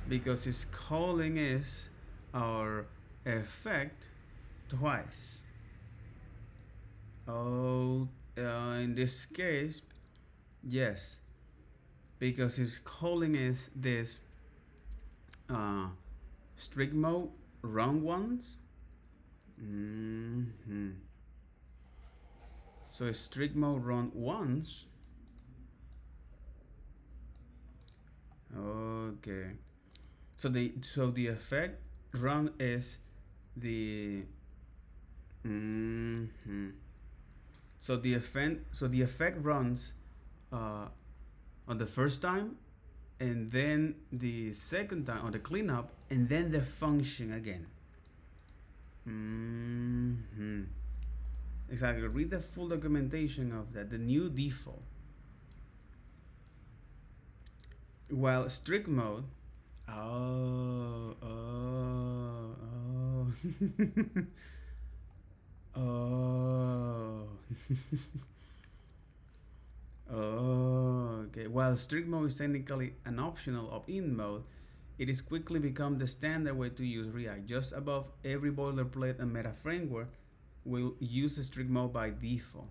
because its calling is our effect twice. Oh, in this case, yes, because it's calling is this strict mode run once. So strict mode run once. Okay. So the effect run is the so the effect runs uh, on the first time, and then the second time on the cleanup, and then the function again. Exactly. Read the full documentation of that. The new default. While strict mode. Oh. Oh. Oh, okay. While strict mode is technically an optional opt-in mode, it has quickly become the standard way to use React. Just above every boilerplate and meta framework will use strict mode by default.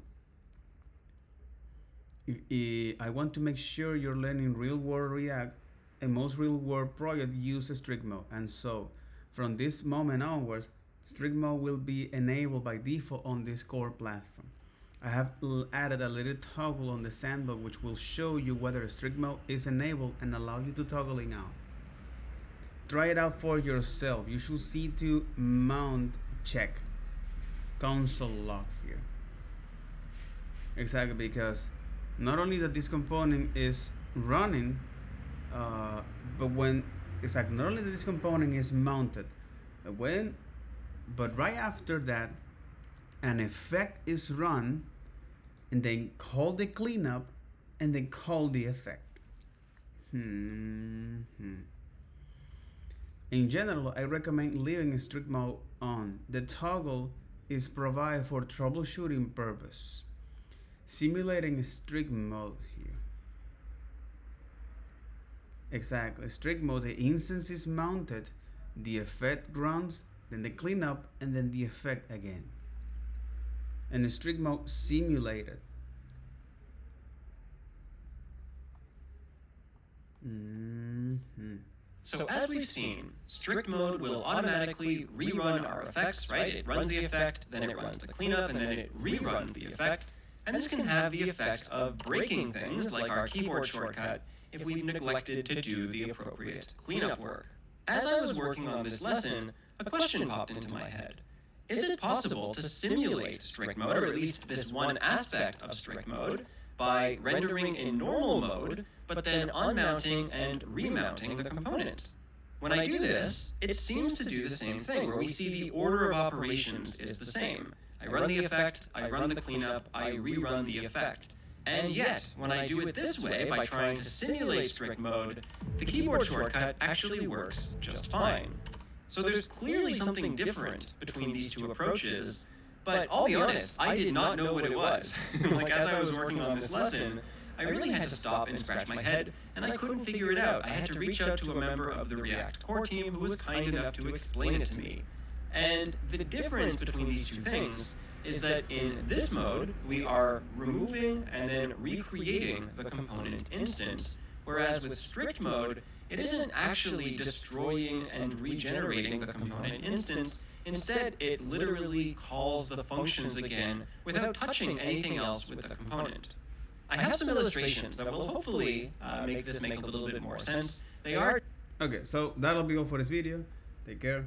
I want to make sure you're learning real-world React, and most real-world projects use strict mode. And so, from this moment onwards, strict mode will be enabled by default on this core platform. I have added a little toggle on the sandbox which will show you whether strict mode is enabled and allow you to toggle it out. Try it out for yourself. You should see to mount check console log here. Exactly, because not only that this component is running, but when it's like not only that this component is mounted, but right after that, an effect is run, and then call the cleanup, and then call the effect. In general, I recommend leaving strict mode on. The toggle is provided for troubleshooting purpose. Simulating strict mode here. Exactly, strict mode, the instance is mounted, the effect runs, then the cleanup, and then the effect again. And the strict mode simulated. So as we've seen, strict mode will automatically rerun our effects, right? It runs the effect, then it runs the cleanup, and then it reruns the effect. And this can have the effect of breaking things like our keyboard shortcut if we've neglected to do the appropriate cleanup work. As I was working on this lesson, a question popped into my head. Is it possible to simulate strict mode, or at least this one aspect of strict mode, by rendering in normal mode, but then unmounting and remounting the component? When I do this, it seems to do the same thing, where we see the order of operations is the same. I run the effect, I run the cleanup, I rerun the effect. And yet, when I do it this way, by trying to simulate strict mode, the keyboard shortcut actually works just fine. So there's clearly something different between these two approaches, but I'll be honest, I did not know what it was. Like, as I was working on this lesson, I really had to stop and scratch my head, and I couldn't figure it out. I had to reach out to a member of the React core team who was kind enough to explain it to me. And the difference between these two things is that in this mode, we are removing and then recreating the component instance, whereas with strict mode, it isn't actually destroying and regenerating the component instance. Instead, it literally calls the functions again without touching anything else with the component. I have some illustrations that will hopefully make this make a little bit more sense. They are... Okay, so that'll be all for this video. Take care.